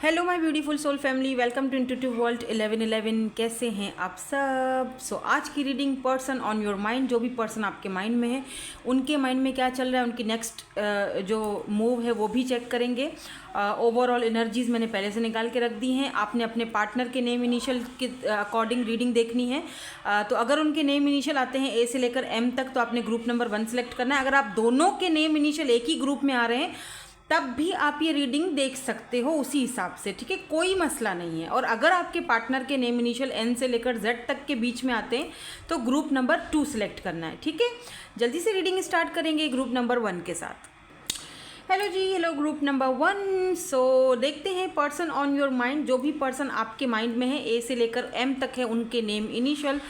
Hello my beautiful soul family, welcome to intuitive world 1111। कैसे हैं आप सब? आज की reading person on your mind, जो भी पर्सन आपके माइंड में है उनके माइंड में क्या चल रहा है, उनकी नेक्स्ट जो मूव है वो भी चेक करेंगे। ओवरऑल एनर्जीज मैंने पहले से निकाल के रख दी हैं। आपने अपने पार्टनर के नेम इनिशियल के अकॉर्डिंग रीडिंग देखनी है। तो अगर उनके नेम इनिशियल आते हैं ए से लेकर एम तक तो आपने ग्रुप नंबर 1 सेलेक्ट करना है। अगर आप दोनों के नेम इनिशियल एक ही ग्रुप में आ रहे हैं तब भी आप ये रीडिंग देख सकते हो उसी हिसाब से, ठीक है, कोई मसला नहीं है। और अगर आपके पार्टनर के नेम इनिशियल एन से लेकर जेड तक के बीच में आते हैं तो ग्रुप नंबर 2 सेलेक्ट करना है, ठीक है। जल्दी से रीडिंग स्टार्ट करेंगे ग्रुप नंबर 1 के साथ। हेलो जी, हेलो ग्रुप नंबर 1। सो देखते हैं पर्सन ऑन योर माइंड, जो भी पर्सन आपके माइंड में है ए से लेकर एम तक है, उनके नेम इनिशियल,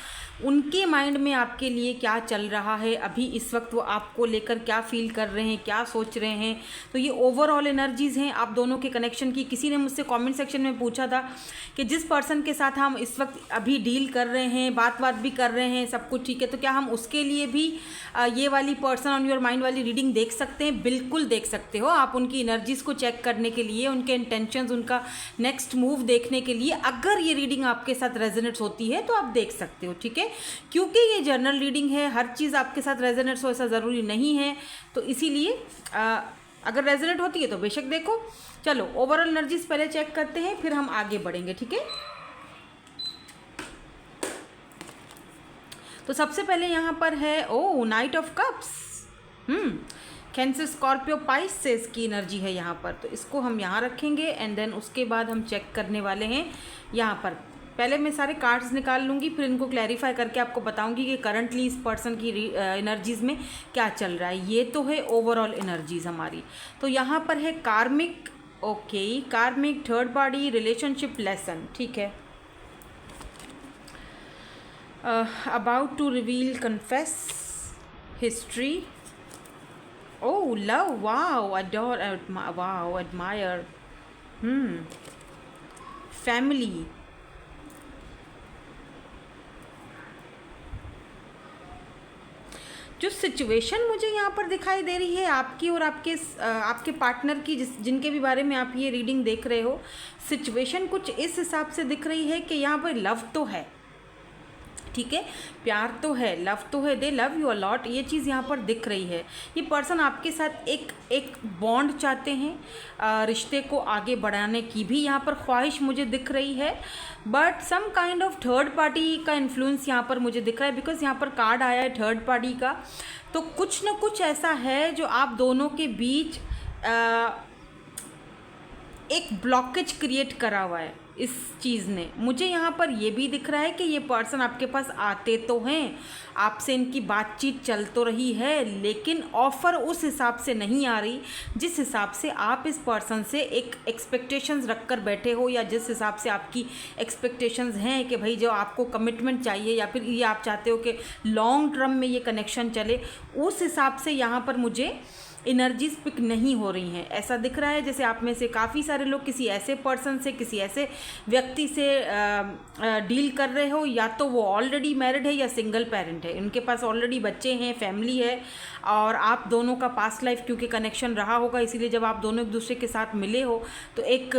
उनके माइंड में आपके लिए क्या चल रहा है अभी इस वक्त, वो आपको लेकर क्या फील कर रहे हैं, क्या सोच रहे हैं। तो ये ओवरऑल एनर्जीज़ हैं आप दोनों के कनेक्शन की। किसी ने मुझसे कमेंट सेक्शन में पूछा था कि जिस पर्सन के साथ हम इस वक्त अभी डील कर रहे हैं, बात भी कर रहे हैं, सब कुछ ठीक है, तो क्या हम उसके लिए भी ये वाली पर्सन ऑन योर माइंड वाली रीडिंग देख सकते हैं? बिल्कुल देख सकते हो आप। उनकी एनर्जीज़ को चेक करने के लिए, उनके इंटेंशंस, उनका नेक्स्ट मूव देखने के लिए अगर ये रीडिंग आपके साथ रेजोनेट होती है तो आप देख सकते हो, ठीक है। क्योंकि ये जर्नल रीडिंग है, हर चीज़ आपके साथ रेजोनेट हो ऐसा ज़रूरी नहीं है, तो इसीलिए अगर रेजोनेट होती है तो बेशक देखो। चलो ओवरऑल एनर्जीज पहले चेक करते हैं, फिर हम आगे बढ़ेंगे, ठीक है। तो सबसे पहले यहाँ पर है night of cups. Cancer, Scorpio, Pisces की एनर्जी है यहाँ पर, तो इसको हम यहाँ रखेंगे एंड देन उसके बाद हम चेक करने वाले हैं यहाँ पर। पहले मैं सारे कार्ड्स निकाल लूँगी, फिर इनको क्लैरिफाई करके आपको बताऊँगी कि करंटली इस पर्सन की एनर्जीज़ में क्या चल रहा है। ये तो है ओवरऑल एनर्जीज़ हमारी। तो यहाँ पर है कार्मिक, ओके, कार्मिक, थर्ड पार्टी, रिलेशनशिप, लेसन, ठीक है। About to reveal, confess, history, love, wow, adore, wow, admire, family, जो सिचुएशन मुझे यहाँ पर दिखाई दे रही है आपकी और आपके पार्टनर की, जिनके भी बारे में आप ये रीडिंग देख रहे हो, सिचुएशन कुछ इस हिसाब से दिख रही है कि यहाँ पर लव तो है, ठीक है, प्यार तो है, लव तो है, दे लव यू अ लॉट, ये चीज़ यहाँ पर दिख रही है। ये पर्सन आपके साथ एक बॉन्ड चाहते हैं, रिश्ते को आगे बढ़ाने की भी यहाँ पर ख्वाहिश मुझे दिख रही है, but some kind of third party का इन्फ्लुएंस यहाँ पर मुझे दिख रहा है, बिकॉज यहाँ पर कार्ड आया है थर्ड पार्टी का। तो कुछ न कुछ ऐसा है जो आप दोनों के बीच एक ब्लॉकेज क्रिएट करा हुआ है इस चीज़ ने। मुझे यहाँ पर ये भी दिख रहा है कि ये पर्सन आपके पास आते तो हैं, आपसे इनकी बातचीत चल तो रही है, लेकिन ऑफ़र उस हिसाब से नहीं आ रही जिस हिसाब से आप इस पर्सन से एक एक्सपेक्टेशंस रख कर बैठे हो, या जिस हिसाब से आपकी एक्सपेक्टेशंस हैं कि भाई जो आपको कमिटमेंट चाहिए, या फिर ये आप चाहते हो कि लॉन्ग टर्म में ये कनेक्शन चले, उस हिसाब से यहाँ पर मुझे एनर्जीज पिक नहीं हो रही हैं। ऐसा दिख रहा है जैसे आप में से काफ़ी सारे लोग किसी ऐसे पर्सन से, किसी ऐसे व्यक्ति से डील कर रहे हो, या तो वो ऑलरेडी मैरिड है या सिंगल पेरेंट है, उनके पास ऑलरेडी बच्चे हैं, फैमिली है, और आप दोनों का पास्ट लाइफ क्योंकि कनेक्शन रहा होगा, इसीलिए जब आप दोनों एक दूसरे के साथ मिले हो तो एक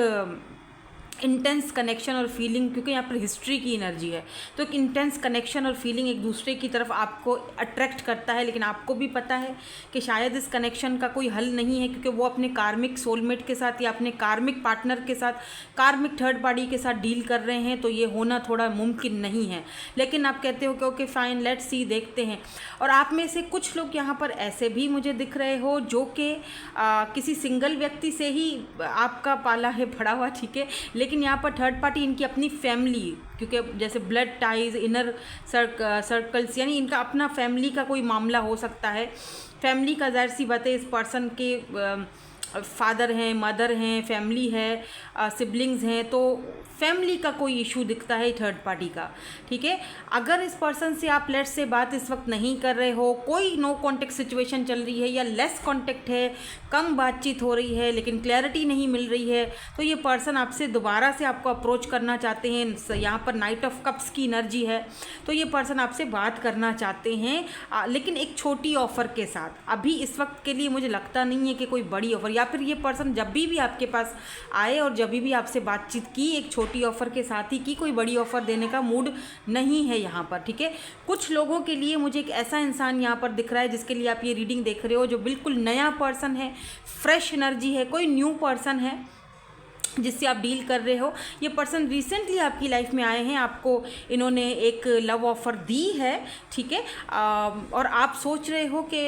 इंटेंस कनेक्शन और फीलिंग, क्योंकि यहाँ पर हिस्ट्री की एनर्जी है, तो एक इंटेंस कनेक्शन और फीलिंग एक दूसरे की तरफ आपको अट्रैक्ट करता है। लेकिन आपको भी पता है कि शायद इस कनेक्शन का कोई हल नहीं है, क्योंकि वो अपने कार्मिक सोलमेट के साथ या अपने कार्मिक पार्टनर के साथ, कार्मिक थर्ड पार्टी के साथ डील कर रहे हैं, तो ये होना थोड़ा मुमकिन नहीं है। लेकिन आप कहते हो कि ओके फाइन, लेट्स सी, देखते हैं। और आप में से कुछ लोग यहाँ पर ऐसे भी मुझे दिख रहे हो जो कि किसी सिंगल व्यक्ति से ही आपका पाला है पड़ा हुआ, ठीक है, लेकिन यहाँ पर थर्ड पार्टी इनकी अपनी फैमिली, क्योंकि जैसे ब्लड टाइज, इनर सर्कल्स, यानी इनका अपना फैमिली का कोई मामला हो सकता है। फैमिली का ज़ाहिर सी बात है, इस पर्सन के फादर हैं, मदर हैं, फैमिली है, सिबलिंग्स हैं, तो फैमिली का कोई इशू दिखता है थर्ड पार्टी का, ठीक है। अगर इस पर्सन से आप लेट्स से बात इस वक्त नहीं कर रहे हो, कोई नो कांटेक्ट सिचुएशन चल रही है या लेस कांटेक्ट है, कम बातचीत हो रही है, लेकिन क्लैरिटी नहीं मिल रही है, तो ये पर्सन आपसे दोबारा से आपको अप्रोच करना चाहते हैं। यहाँ पर नाइट ऑफ कप्स की एनर्जी है, तो ये पर्सन आपसे बात करना चाहते हैं, लेकिन एक छोटी ऑफ़र के साथ। अभी इस वक्त के लिए मुझे लगता नहीं है कि कोई बड़ी ऑफ़र, या फिर ये पर्सन जब भी आपके पास आए और जब भी आपसे बातचीत की एक छोटी ऑफ़र के साथ ही की, कोई बड़ी ऑफ़र देने का मूड नहीं है यहाँ पर, ठीक है। कुछ लोगों के लिए मुझे एक ऐसा इंसान यहाँ पर दिख रहा है जिसके लिए आप ये रीडिंग देख रहे हो, जो बिल्कुल नया पर्सन है, फ्रेश एनर्जी है, कोई न्यू पर्सन है जिससे आप डील कर रहे हो। ये पर्सन रिसेंटली आपकी लाइफ में आए हैं, आपको इन्होंने एक लव ऑफ़र दी है, ठीक है। और आप सोच रहे हो कि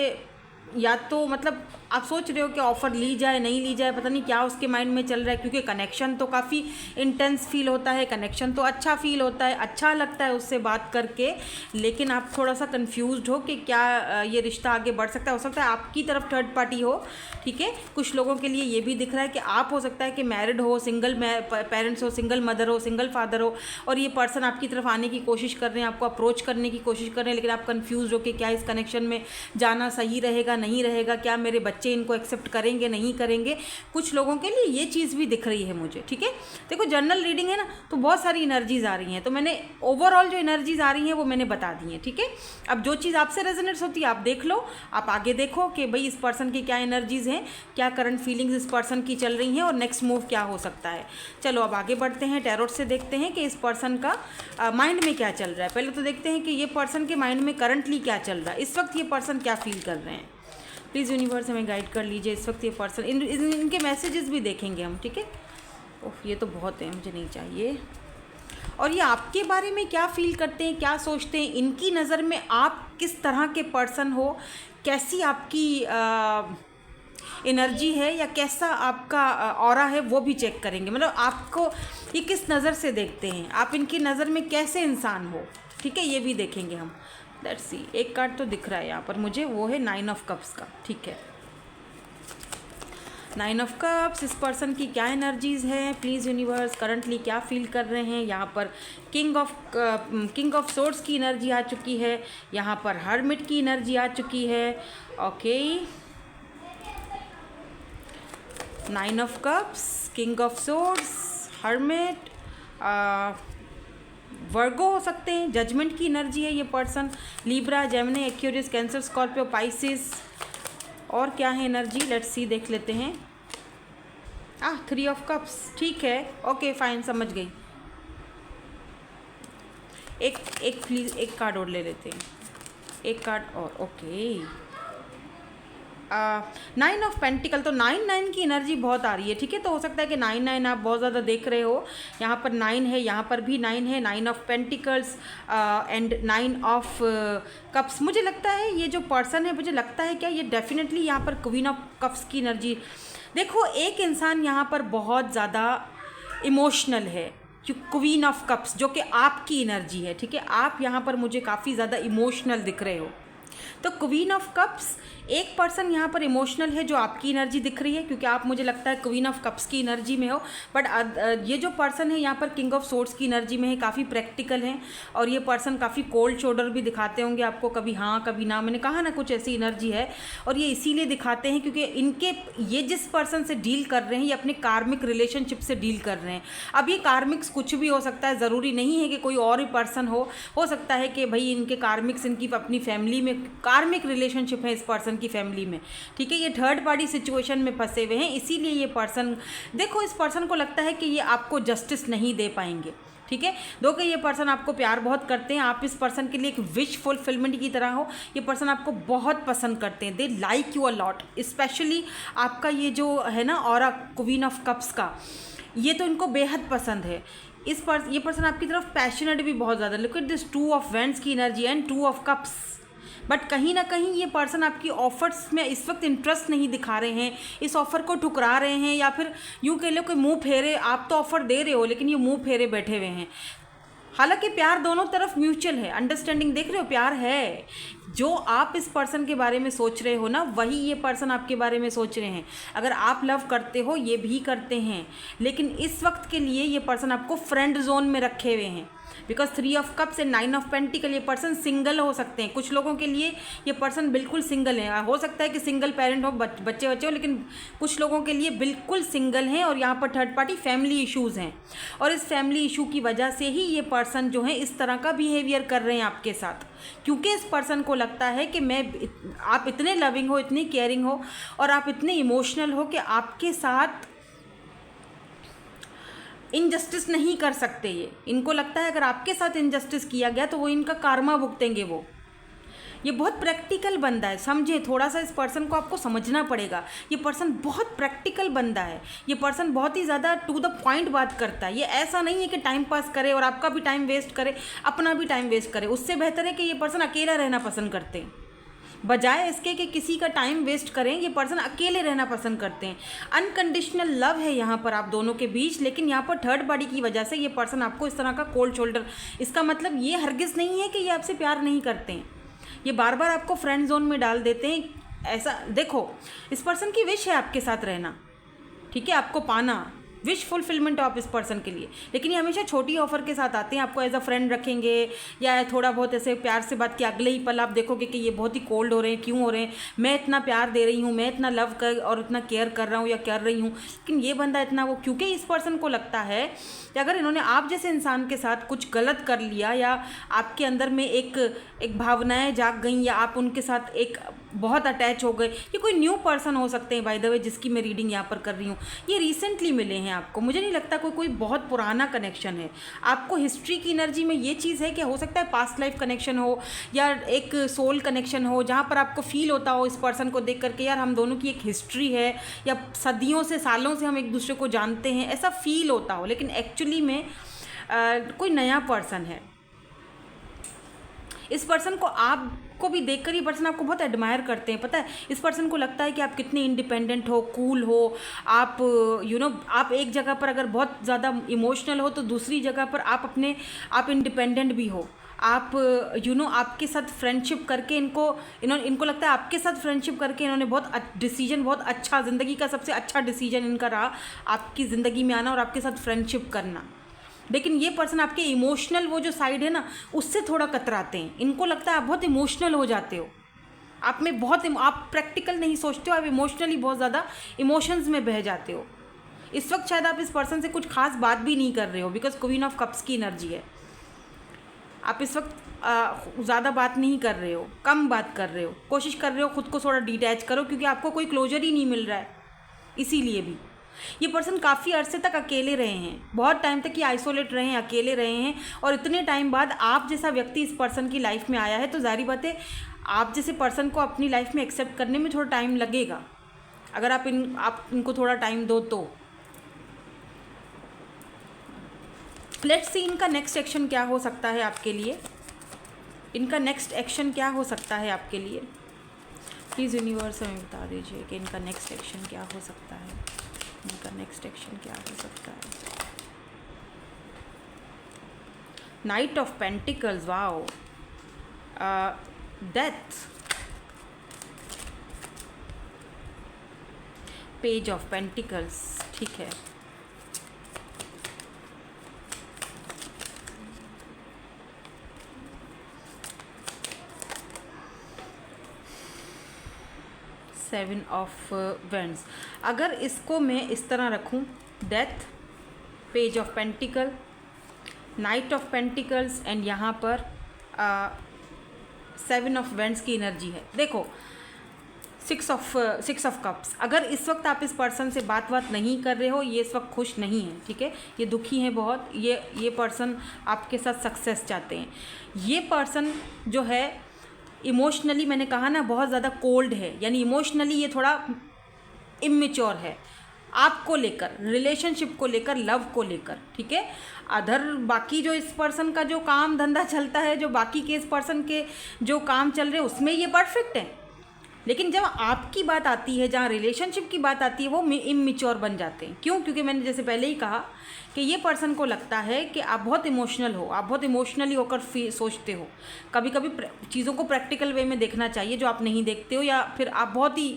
या तो मतलब आप सोच रहे हो कि ऑफ़र ली जाए नहीं ली जाए, पता नहीं क्या उसके माइंड में चल रहा है, क्योंकि कनेक्शन तो काफ़ी इंटेंस फील होता है, कनेक्शन तो अच्छा फील होता है, अच्छा लगता है उससे बात करके, लेकिन आप थोड़ा सा कंफ्यूज्ड हो कि क्या ये रिश्ता आगे बढ़ सकता है। हो सकता है आपकी तरफ थर्ड पार्टी हो, ठीक है। कुछ लोगों के लिए ये भी दिख रहा है कि आप हो सकता है कि मैरिड हो, सिंगल पेरेंट्स हो, सिंगल मदर हो, सिंगल फादर हो, और ये पर्सन आपकी तरफ आने की कोशिश कर रहे हैं, आपको अप्रोच करने की कोशिश कर रहे हैं, लेकिन आप कन्फ्यूज़ हो कि क्या इस कनेक्शन में जाना सही रहेगा नहीं रहेगा, क्या मेरे बच्चे इनको एक्सेप्ट करेंगे नहीं करेंगे। कुछ लोगों के लिए ये चीज़ भी दिख रही है मुझे, ठीक है। देखो जनरल रीडिंग है ना, तो बहुत सारी एनर्जीज आ रही हैं, तो मैंने ओवरऑल जो एनर्जीज आ रही हैं वो मैंने बता दी हैं, ठीक है। अब जो चीज़ आपसे रेजोनेट्स होती है आप देख लो, आप आगे देखो कि भाई इस पर्सन की क्या एनर्जीज हैं, क्या करंट फीलिंग्स इस पर्सन की चल रही हैं और नेक्स्ट मूव क्या हो सकता है। चलो अब आगे बढ़ते हैं, टैरोट से देखते हैं कि इस पर्सन का माइंड में क्या चल रहा है। पहले तो देखते हैं कि ये पर्सन के माइंड में करंटली क्या चल रहा है, इस वक्त ये पर्सन क्या फील कर रहे हैं। प्लीज़ यूनिवर्स हमें गाइड कर लीजिए इस वक्त ये पर्सन, इनके मैसेजेस भी देखेंगे हम, ठीक है। ओह ये तो बहुत है, मुझे नहीं चाहिए। और ये आपके बारे में क्या फील करते हैं, क्या सोचते हैं, इनकी नज़र में आप किस तरह के पर्सन हो, कैसी आपकी एनर्जी है या कैसा आपका ऑरा है, वो भी चेक करेंगे। मतलब आपको ये किस नज़र से देखते हैं, आप इनकी नज़र में कैसे इंसान हो, ठीक है, ये भी देखेंगे हम। लेट्स सी, एक कार्ड तो दिख रहा है यहाँ पर मुझे, वो है 9 ऑफ कप्स का, ठीक है। 9 ऑफ कप्स, इस पर्सन की क्या एनर्जीज़ हैं, प्लीज़ यूनिवर्स करंटली क्या फील कर रहे हैं। यहाँ पर किंग ऑफ सोर्ड्स की एनर्जी आ चुकी है, यहाँ पर हर्मिट की एनर्जी आ चुकी है, okay. 9 of cups, king of swords, hermit, Virgo हो सकते हैं, जजमेंट की एनर्जी है ये person, Libra, Gemini, Aquarius, Cancer, Scorpio, Pisces, और क्या है एनर्जी, लेट्स सी, देख लेते हैं। 3 ऑफ कप्स, ठीक है, ओके फाइन, समझ गई। एक प्लीज़ एक कार्ड और ले लेते हैं, एक कार्ड और, ओके। 9 ऑफ पेंटिकल, तो 9 की एनर्जी बहुत आ रही है, ठीक है। तो हो सकता है कि 9 आप बहुत ज़्यादा देख रहे हो, यहाँ पर 9 है, यहाँ पर भी 9 है, 9 of pentacles and 9 of cups. मुझे लगता है ये जो पर्सन है, मुझे लगता है क्या ये डेफिनेटली यहाँ पर क्वीन ऑफ कप्स की एनर्जी। देखो एक इंसान यहाँ पर बहुत ज़्यादा इमोशनल है, क्वीन ऑफ कप्स जो कि आपकी एनर्जी है, ठीक है। आप यहाँ पर मुझे काफ़ी ज़्यादा इमोशनल दिख रहे हो, तो क्वीन ऑफ कप्स एक पर्सन यहाँ पर इमोशनल है जो आपकी एनर्जी दिख रही है, क्योंकि आप मुझे लगता है क्वीन ऑफ कप्स की एनर्जी में हो। बट ये जो पर्सन है यहाँ पर किंग ऑफ सोर्ड्स की एनर्जी में है, काफ़ी प्रैक्टिकल है, और ये पर्सन काफ़ी कोल्ड शोल्डर भी दिखाते होंगे आपको, कभी हाँ कभी ना, मैंने कहा ना कुछ ऐसी एनर्जी है। और ये इसीलिए दिखाते हैं क्योंकि ये जिस पर्सन से डील कर रहे हैं ये अपने कार्मिक रिलेशनशिप से डील कर रहे हैं। अब ये कार्मिक्स कुछ भी हो सकता है, ज़रूरी नहीं है कि कोई और ही पर्सन हो सकता है कि भाई इनके कार्मिक्स इनकी अपनी फैमिली में कार्मिक रिलेशनशिप है इस पर्सन की फैमिली में, ठीक है। ये थर्ड पार्टी सिचुएशन में फंसे हुए हैं, इसीलिए ये पर्सन, देखो इस पर्सन को लगता है कि ये आपको जस्टिस नहीं दे पाएंगे, ठीक है। दो कि ये पर्सन आपको प्यार बहुत करते हैं, आप इस पर्सन के लिए एक विश फुलफिलमेंट की तरह हो, ये पर्सन आपको बहुत पसंद करते हैं, दे like you a lot. Specially आपका ये जो है ना ऑरा क्वीन ऑफ कप्स का, ये तो इनको बेहद पसंद है। ये पर्सन आपकी तरफ पैशनेट भी बहुत ज़्यादा। Look at this 2 of wands की energy and 2 of cups. But कहीं ना कहीं ये पर्सन आपकी ऑफर्स में इस वक्त इंटरेस्ट नहीं दिखा रहे हैं, इस ऑफ़र को ठुकरा रहे हैं, या फिर यूँ कह लो कि मुंह फेरे, आप तो ऑफ़र दे रहे हो लेकिन ये मुंह फेरे बैठे हुए हैं। हालांकि प्यार दोनों तरफ म्यूचुअल है, अंडरस्टैंडिंग, देख रहे हो, प्यार है। जो आप इस पर्सन के बारे में सोच रहे हो ना, वही ये पर्सन आपके बारे में सोच रहे हैं। अगर आप लव करते हो ये भी करते हैं, लेकिन इस वक्त के लिए ये पर्सन आपको फ्रेंड जोन में रखे हुए हैं। Because 3 of cups and 9 of pentacle, ये पर्सन सिंगल हो सकते हैं। कुछ लोगों के लिए ये पर्सन बिल्कुल सिंगल है, हो सकता है कि सिंगल पेरेंट हो, बच्चे हो, लेकिन कुछ लोगों के लिए बिल्कुल सिंगल हैं। और यहाँ पर थर्ड पार्टी फैमिली इश्यूज़ हैं, और इस फैमिली इशू की वजह से ही ये पर्सन जो है इस तरह का बिहेवियर कर रहे हैं आपके साथ। क्योंकि इस पर्सन को लगता है कि आप इतने लविंग हो, इतने केयरिंग हो और आप इतने इमोशनल हो कि आपके साथ इनजस्टिस नहीं कर सकते। ये इनको लगता है अगर आपके साथ इनजस्टिस किया गया तो वो इनका कार्मा भुगतेंगे। ये बहुत प्रैक्टिकल बंदा है, समझे। थोड़ा सा इस पर्सन को आपको समझना पड़ेगा। ये पर्सन बहुत प्रैक्टिकल बंदा है। ये पर्सन बहुत ही ज़्यादा टू द पॉइंट बात करता है। ये ऐसा नहीं है कि टाइम पास करे और आपका भी टाइम वेस्ट करे, अपना भी टाइम वेस्ट करे। उससे बेहतर है कि ये पर्सन अकेला रहना पसंद करते हैं, बजाय इसके कि किसी का टाइम वेस्ट करें। ये पर्सन अकेले रहना पसंद करते हैं। अनकंडीशनल लव है यहाँ पर आप दोनों के बीच, लेकिन यहाँ पर थर्ड पार्टी की वजह से ये पर्सन आपको इस तरह का कोल्ड शोल्डर, इसका मतलब ये हरगिज़ नहीं है कि ये आपसे प्यार नहीं करते हैं। ये बार बार आपको फ्रेंड जोन में डाल देते हैं। ऐसा देखो, इस पर्सन की विश है आपके साथ रहना, ठीक है, आपको पाना, विश फुलफिलमेंट ऑफ इस पर्सन के लिए। लेकिन ये हमेशा छोटी ऑफर के साथ आते हैं। आपको एज अ फ्रेंड रखेंगे या थोड़ा बहुत ऐसे प्यार से बात किया, अगले ही पल आप देखोगे कि ये बहुत ही कोल्ड हो रहे हैं। क्यों हो रहे हैं? मैं इतना प्यार दे रही हूँ, मैं इतना लव कर और इतना केयर कर रहा हूँ या कर रही हूँ, लेकिन ये बंदा इतना वो, क्योंकि इस पर्सन को लगता है कि अगर इन्होंने आप जैसे इंसान के साथ कुछ गलत कर लिया या आपके अंदर में एक भावनाएं जाग गई या आप उनके साथ एक बहुत अटैच हो गए। ये कोई न्यू पर्सन हो सकते हैं बाय द वे, जिसकी मैं रीडिंग यहाँ पर कर रही हूँ। ये रिसेंटली मिले हैं आपको, मुझे नहीं लगता कोई बहुत पुराना कनेक्शन है। आपको हिस्ट्री की एनर्जी में ये चीज़ है कि हो सकता है पास्ट लाइफ कनेक्शन हो या एक सोल कनेक्शन हो, जहाँ पर आपको फील होता हो इस पर्सन को देख करके यार हम दोनों की एक हिस्ट्री है या सदियों से, सालों से हम एक दूसरे को जानते हैं, ऐसा फील होता हो। लेकिन एक्चुअली में कोई नया पर्सन है। इस पर्सन को आपको भी देखकर ये पर्सन आपको बहुत एडमायर करते हैं। पता है, इस पर्सन को लगता है कि आप कितने इंडिपेंडेंट हो, कूल हो। आप आप एक जगह पर अगर बहुत ज़्यादा इमोशनल हो तो दूसरी जगह पर आप इंडिपेंडेंट भी हो। आप आपके साथ फ्रेंडशिप करके इनको लगता है आपके साथ फ्रेंडशिप करके इन्होंने बहुत अच्छा, ज़िंदगी का सबसे अच्छा डिसीजन इनका रहा आपकी ज़िंदगी में आना और आपके साथ फ्रेंडशिप करना। लेकिन ये पर्सन आपके इमोशनल वो जो साइड है ना, उससे थोड़ा कतराते हैं। इनको लगता है आप बहुत इमोशनल हो जाते हो, आप प्रैक्टिकल नहीं सोचते हो, आप इमोशनली बहुत ज़्यादा इमोशंस में बह जाते हो। इस वक्त शायद आप इस पर्सन से कुछ खास बात भी नहीं कर रहे हो, बिकॉज क्वीन ऑफ कप्स की एनर्जी है। आप इस वक्त ज़्यादा बात नहीं कर रहे हो, कम बात कर रहे हो, कोशिश कर रहे हो खुद को थोड़ा डिटैच करो, क्योंकि आपको कोई क्लोजर ही नहीं मिल रहा है। इसीलिए भी ये पर्सन काफ़ी अरसे तक अकेले रहे हैं, बहुत टाइम तक ये आइसोलेट रहे हैं, अकेले रहे हैं। और इतने टाइम बाद आप जैसा व्यक्ति इस पर्सन की लाइफ में आया है, तो जाहिर बात है आप जैसे पर्सन को अपनी लाइफ में एक्सेप्ट करने में थोड़ा टाइम लगेगा, अगर आप इनको थोड़ा टाइम दो तो। लेट्स सी इनका नेक्स्ट एक्शन क्या हो सकता है आपके लिए। इनका नेक्स्ट एक्शन क्या हो सकता है आपके लिए? प्लीज़ यूनिवर्स हमें बता दीजिए कि इनका नेक्स्ट एक्शन क्या हो सकता है। इनका नेक्स्ट एक्शन क्या हो सकता है? Night of pentacles, wow, death, page of pentacles, ठीक है। Seven of vends. अगर इसको मैं इस तरह रखूं, death, page of pentacle, night of pentacles and यहाँ पर सेवन ऑफ वेंड्स की एनर्जी है। देखो, सिक्स ऑफ कप्स। अगर इस वक्त आप इस पर्सन से बात नहीं कर रहे हो, ये इस वक्त खुश नहीं है, ठीक है, ये दुखी हैं बहुत। ये पर्सन आपके साथ सक्सेस चाहते हैं। ये पर्सन जो है इमोशनली, मैंने कहा ना, बहुत ज़्यादा कोल्ड है, यानी इमोशनली ये थोड़ा इमेच्योर है आपको लेकर, रिलेशनशिप को लेकर, लव को लेकर, ठीक है। अदर बाकी जो इस पर्सन का जो काम धंधा चलता है, जो बाकी के इस पर्सन के जो काम चल रहे हैं, उसमें ये परफेक्ट है। लेकिन जब आपकी बात आती है, जहाँ रिलेशनशिप की बात आती है, वो इमेच्योर बन जाते हैं। क्यों? क्योंकि मैंने जैसे पहले ही कहा कि ये पर्सन को लगता है कि आप बहुत इमोशनल हो, आप बहुत इमोशनली होकर सोचते हो। कभी कभी चीज़ों को प्रैक्टिकल वे में देखना चाहिए, जो आप नहीं देखते हो, या फिर आप बहुत ही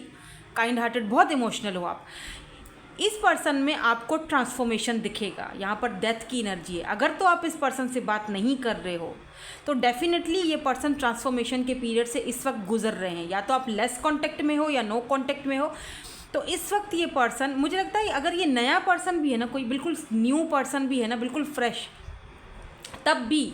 काइंड हार्टेड, बहुत इमोशनल हो आप। इस पर्सन में आपको ट्रांसफॉर्मेशन दिखेगा। यहाँ पर डेथ की एनर्जी है। अगर तो आप इस पर्सन से बात नहीं कर रहे हो तो डेफिनेटली ये पर्सन ट्रांसफॉर्मेशन के पीरियड से इस वक्त गुजर रहे हैं। या तो आप लेस कांटेक्ट में हो या नो कांटेक्ट में हो। तो इस वक्त ये पर्सन, मुझे लगता है अगर ये नया पर्सन भी है ना, कोई बिल्कुल न्यू पर्सन भी है ना, बिल्कुल फ्रेश, तब भी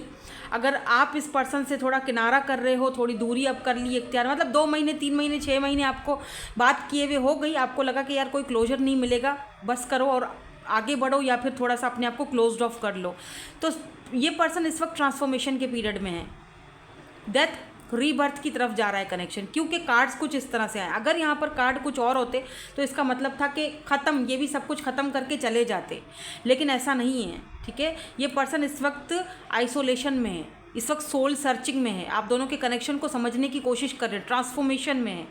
अगर आप इस पर्सन से थोड़ा किनारा कर रहे हो, थोड़ी दूरी अब कर ली इख्तियार, मतलब 2 महीने 3 महीने 6 महीने आपको बात किए हुए हो गई, आपको लगा कि यार कोई क्लोजर नहीं मिलेगा, बस करो और आगे बढ़ो या फिर थोड़ा सा अपने आप को क्लोज्ड ऑफ कर लो, तो ये पर्सन इस वक्त ट्रांसफॉर्मेशन के पीरियड में है, डेथ रीबर्थ की तरफ जा रहा है कनेक्शन, क्योंकि कार्ड्स कुछ इस तरह से आए। अगर यहाँ पर कार्ड कुछ और होते तो इसका मतलब था कि ख़त्म, ये भी सब कुछ ख़त्म करके चले जाते, लेकिन ऐसा नहीं है। ठीक है, ये पर्सन इस वक्त आइसोलेशन में है, इस वक्त सोल सर्चिंग में है, आप दोनों के कनेक्शन को समझने की कोशिश कर रहे हैं, ट्रांसफॉर्मेशन में है,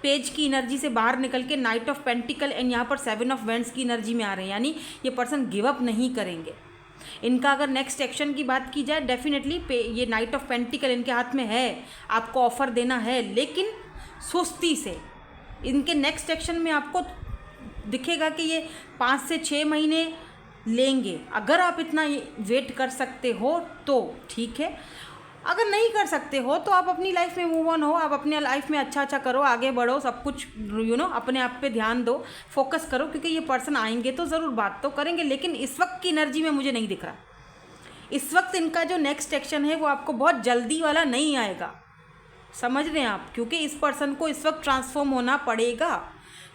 पेज की एनर्जी से बाहर निकल के नाइट ऑफ पेंटिकल एंड यहाँ पर 7 ऑफ वेंड्स की एनर्जी में आ रहे हैं, यानी ये पर्सन गिव अप नहीं करेंगे। इनका अगर नेक्स्ट एक्शन की बात की जाए, डेफिनेटली ये नाइट ऑफ पेंटिकल इनके हाथ में है, आपको ऑफर देना है, लेकिन सुस्ती से। इनके नेक्स्ट एक्शन में आपको दिखेगा कि ये 5 से 6 महीने लेंगे। अगर आप इतना वेट कर सकते हो तो ठीक है, अगर नहीं कर सकते हो तो आप अपनी लाइफ में मूव ऑन हो, आप अपने लाइफ में अच्छा करो, आगे बढ़ो, सब कुछ अपने आप पे ध्यान दो, फोकस करो, क्योंकि ये पर्सन आएंगे तो ज़रूर बात तो करेंगे, लेकिन इस वक्त की एनर्जी में मुझे नहीं दिख रहा। इस वक्त इनका जो नेक्स्ट एक्शन है वो आपको बहुत जल्दी वाला नहीं आएगा, समझ रहे हैं आप, क्योंकि इस पर्सन को इस वक्त ट्रांसफॉर्म होना पड़ेगा,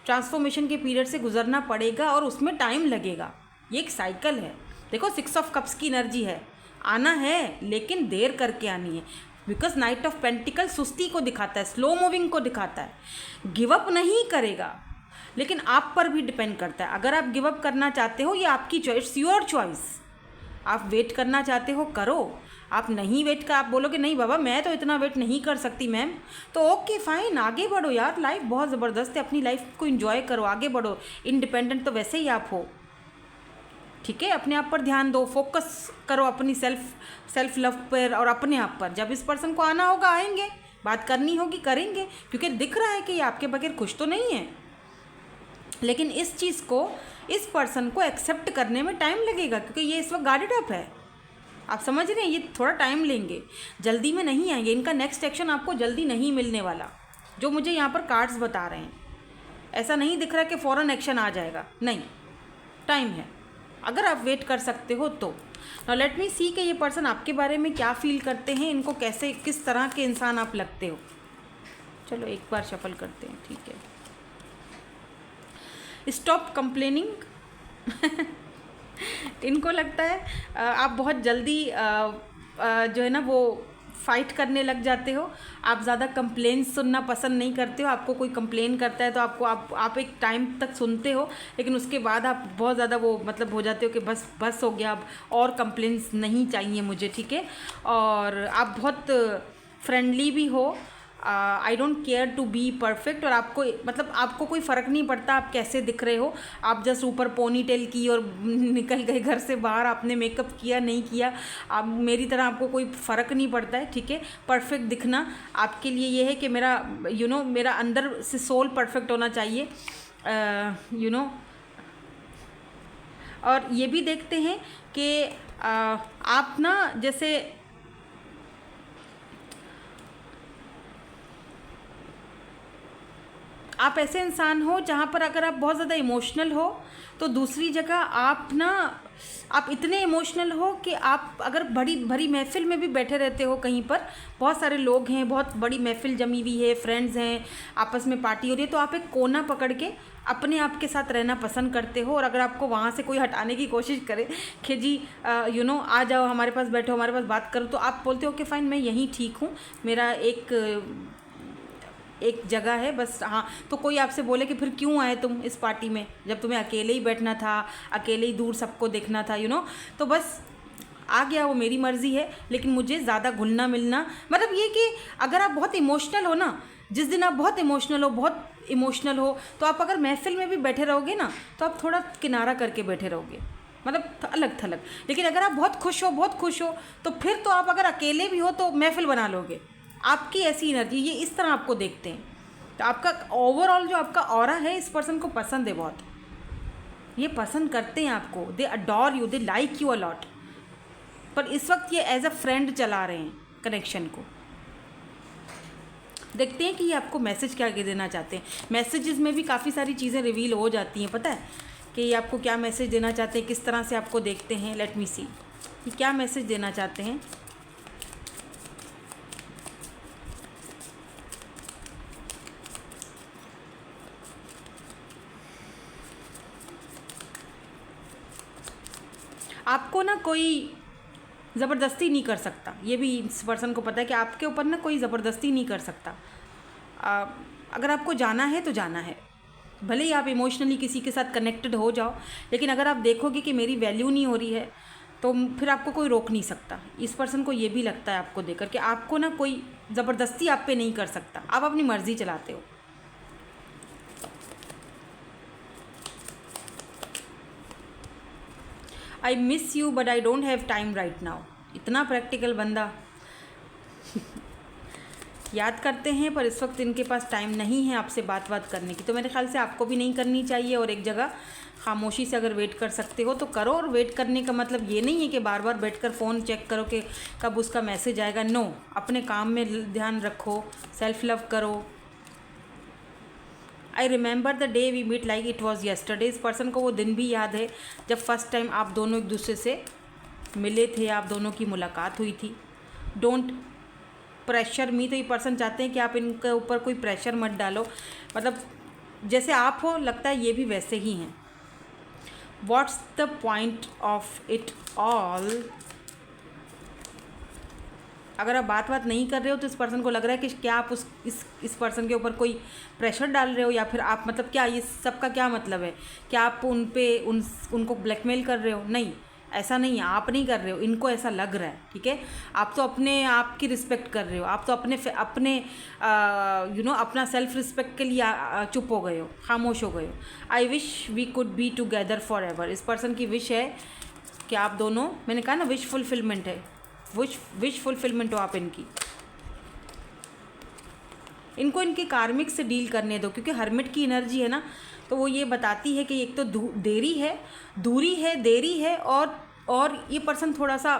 ट्रांसफॉर्मेशन के पीरियड से गुजरना पड़ेगा और उसमें टाइम लगेगा। ये एक साइकिल है। देखो 6 ऑफ कप्स की एनर्जी है, आना है लेकिन देर करके आनी है, बिकॉज नाइट ऑफ पेंटिकल सुस्ती को दिखाता है, स्लो मूविंग को दिखाता है, गिव अप नहीं करेगा, लेकिन आप पर भी डिपेंड करता है। अगर आप गिव अप करना चाहते हो, ये आपकी चॉइस, योर चॉइस, आप वेट करना चाहते हो करो, आप नहीं वेट कर, आप बोलोगे नहीं बाबा मैं तो इतना वेट नहीं कर सकती मैम, तो ओके फाइन, आगे बढ़ो यार, लाइफ बहुत ज़बरदस्त है, अपनी लाइफ को एंजॉय करो, आगे बढ़ो, इंडिपेंडेंट तो वैसे ही आप हो। ठीक है, अपने आप पर ध्यान दो, फोकस करो अपनी सेल्फ लव पर और अपने आप पर। जब इस पर्सन को आना होगा आएंगे, बात करनी होगी करेंगे, क्योंकि दिख रहा है कि ये आपके बगैर खुश तो नहीं है, लेकिन इस चीज़ को, इस पर्सन को एक्सेप्ट करने में टाइम लगेगा, क्योंकि ये इस वक्त गार्डेड अप है, आप समझ रहे हैं, ये थोड़ा टाइम लेंगे, जल्दी में नहीं आएंगे। इनका नेक्स्ट एक्शन आपको जल्दी नहीं मिलने वाला, जो मुझे यहाँ पर कार्ड्स बता रहे हैं। ऐसा नहीं दिख रहा कि फ़ौरन एक्शन आ जाएगा, नहीं, टाइम है, अगर आप वेट कर सकते हो तो। नाउ लेट मी सी कि ये पर्सन आपके बारे में क्या फील करते हैं, इनको कैसे, किस तरह के इंसान आप लगते हो। चलो एक बार शफल करते हैं, ठीक है। स्टॉप कंप्लेनिंग इनको लगता है आप बहुत जल्दी जो है ना वो फाइट करने लग जाते हो, आप ज़्यादा कंप्लेंट्स सुनना पसंद नहीं करते हो। आपको कोई कंप्लेन करता है तो आपको आप एक टाइम तक सुनते हो, लेकिन उसके बाद आप बहुत ज़्यादा वो मतलब हो जाते हो कि बस हो गया, अब और कंप्लेंट्स नहीं चाहिए मुझे, ठीक है। और आप बहुत फ्रेंडली भी हो, I don't care to be perfect, और आपको मतलब आपको कोई फ़र्क नहीं पड़ता आप कैसे दिख रहे हो, आप जस्ट ऊपर पोनी टेल की और निकल गए घर से बाहर, आपने मेकअप किया नहीं किया, आप मेरी तरह आपको कोई फ़र्क नहीं पड़ता है, ठीक है। परफेक्ट दिखना आपके लिए ये है कि मेरा मेरा अंदर से सोल परफेक्ट होना चाहिए, और ये भी देखते हैं कि आप ना जैसे आप ऐसे इंसान हो जहाँ पर अगर आप बहुत ज़्यादा इमोशनल हो तो दूसरी जगह आप इतने इमोशनल हो कि आप अगर बड़ी भरी महफिल में भी बैठे रहते हो, कहीं पर बहुत सारे लोग हैं, बहुत बड़ी महफिल जमी हुई है, फ्रेंड्स हैं, आपस में पार्टी हो रही है, तो आप एक कोना पकड़ के अपने आप के साथ रहना पसंद करते हो। और अगर आपको वहाँ से कोई हटाने की कोशिश करे कि जी आ जाओ हमारे पास बैठो, हमारे पास बात करो, तो आप बोलते हो कि फ़ाइन मैं यहीं ठीक हूँ, मेरा एक जगह है बस। हाँ, तो कोई आपसे बोले कि फिर क्यों आए तुम इस पार्टी में, जब तुम्हें अकेले ही बैठना था, अकेले ही दूर सबको देखना था, तो बस आ गया, वो मेरी मर्ज़ी है, लेकिन मुझे ज़्यादा घुलना मिलना, मतलब ये कि अगर आप बहुत इमोशनल हो ना, जिस दिन आप बहुत इमोशनल हो तो आप अगर महफिल में भी बैठे रहोगे ना तो आप थोड़ा किनारा करके बैठे रहोगे, मतलब अलग थलग। लेकिन अगर आप बहुत खुश हो तो फिर तो आप अगर अकेले भी हो तो महफिल बना लोगे। आपकी ऐसी एनर्जी, ये इस तरह आपको देखते हैं, तो आपका ओवरऑल जो आपका ऑरा है इस पर्सन को पसंद है बहुत, ये पसंद करते हैं आपको, they adore you, they like you a lot. पर इस वक्त ये एज अ फ्रेंड चला रहे हैं कनेक्शन को। देखते हैं कि ये आपको मैसेज क्या देना चाहते हैं। मैसेजेस में भी काफ़ी सारी चीज़ें रिवील हो जाती हैं, पता है कि ये आपको क्या मैसेज देना चाहते हैं, किस तरह से आपको देखते हैं। लेट मी सी। ये क्या मैसेज देना चाहते हैं? आपको ना कोई ज़बरदस्ती नहीं कर सकता, ये भी इस पर्सन को पता है कि आपके ऊपर ना कोई ज़बरदस्ती नहीं कर सकता। अगर आपको जाना है तो जाना है, भले ही आप इमोशनली किसी के साथ कनेक्टेड हो जाओ, लेकिन अगर आप देखोगे कि मेरी वैल्यू नहीं हो रही है तो फिर आपको कोई रोक नहीं सकता। इस पर्सन को ये भी लगता है आपको देखकर कि आपको ना कोई ज़बरदस्ती आप पे नहीं कर सकता, आप अपनी मर्ज़ी चलाते हो। I miss you but I don't have time right now. इतना प्रैक्टिकल बंदा याद करते हैं पर इस वक्त इनके पास टाइम नहीं है आपसे बात करने की, तो मेरे ख्याल से आपको भी नहीं करनी चाहिए। और एक जगह खामोशी से अगर वेट कर सकते हो तो करो। और वेट करने का मतलब ये नहीं है कि बार बार बैठकर फ़ोन चेक करो कि कब उसका मैसेज आएगा। नो, अपने काम में ध्यान रखो, सेल्फ लव करो। I remember the day we meet like it was yesterday. इस पर्सन को वो दिन भी याद है जब फर्स्ट टाइम आप दोनों एक दूसरे से मिले थे, आप दोनों की मुलाकात हुई थी। डोंट प्रेशर मी, तो ये पर्सन चाहते हैं कि आप इनके ऊपर कोई प्रेशर मत डालो, मतलब जैसे आप हो लगता है ये भी वैसे ही हैं। What's the point of it all. अगर आप बात नहीं कर रहे हो तो इस पर्सन को लग रहा है कि क्या आप इस पर्सन के ऊपर कोई प्रेशर डाल रहे हो, या फिर आप मतलब क्या ये सब का क्या मतलब है? क्या आप उनको ब्लैकमेल कर रहे हो? नहीं, ऐसा नहीं है, आप नहीं कर रहे हो, इनको ऐसा लग रहा है। ठीक है, आप तो अपने आप की रिस्पेक्ट कर रहे हो, आप तो अपने अपना सेल्फ रिस्पेक्ट के लिए चुप हो गए हो, खामोश हो गए हो। I wish we could be together forever. इस पर्सन की विश है कि आप दोनों, मैंने कहा ना विश फुलफिलमेंट है, विश फुलफिलमेंट हो आप इनकी। इनको इनके कार्मिक से डील करने दो, क्योंकि हर्मिट की एनर्जी है ना, तो वो ये बताती है कि एक तो देरी है और ये पर्सन थोड़ा सा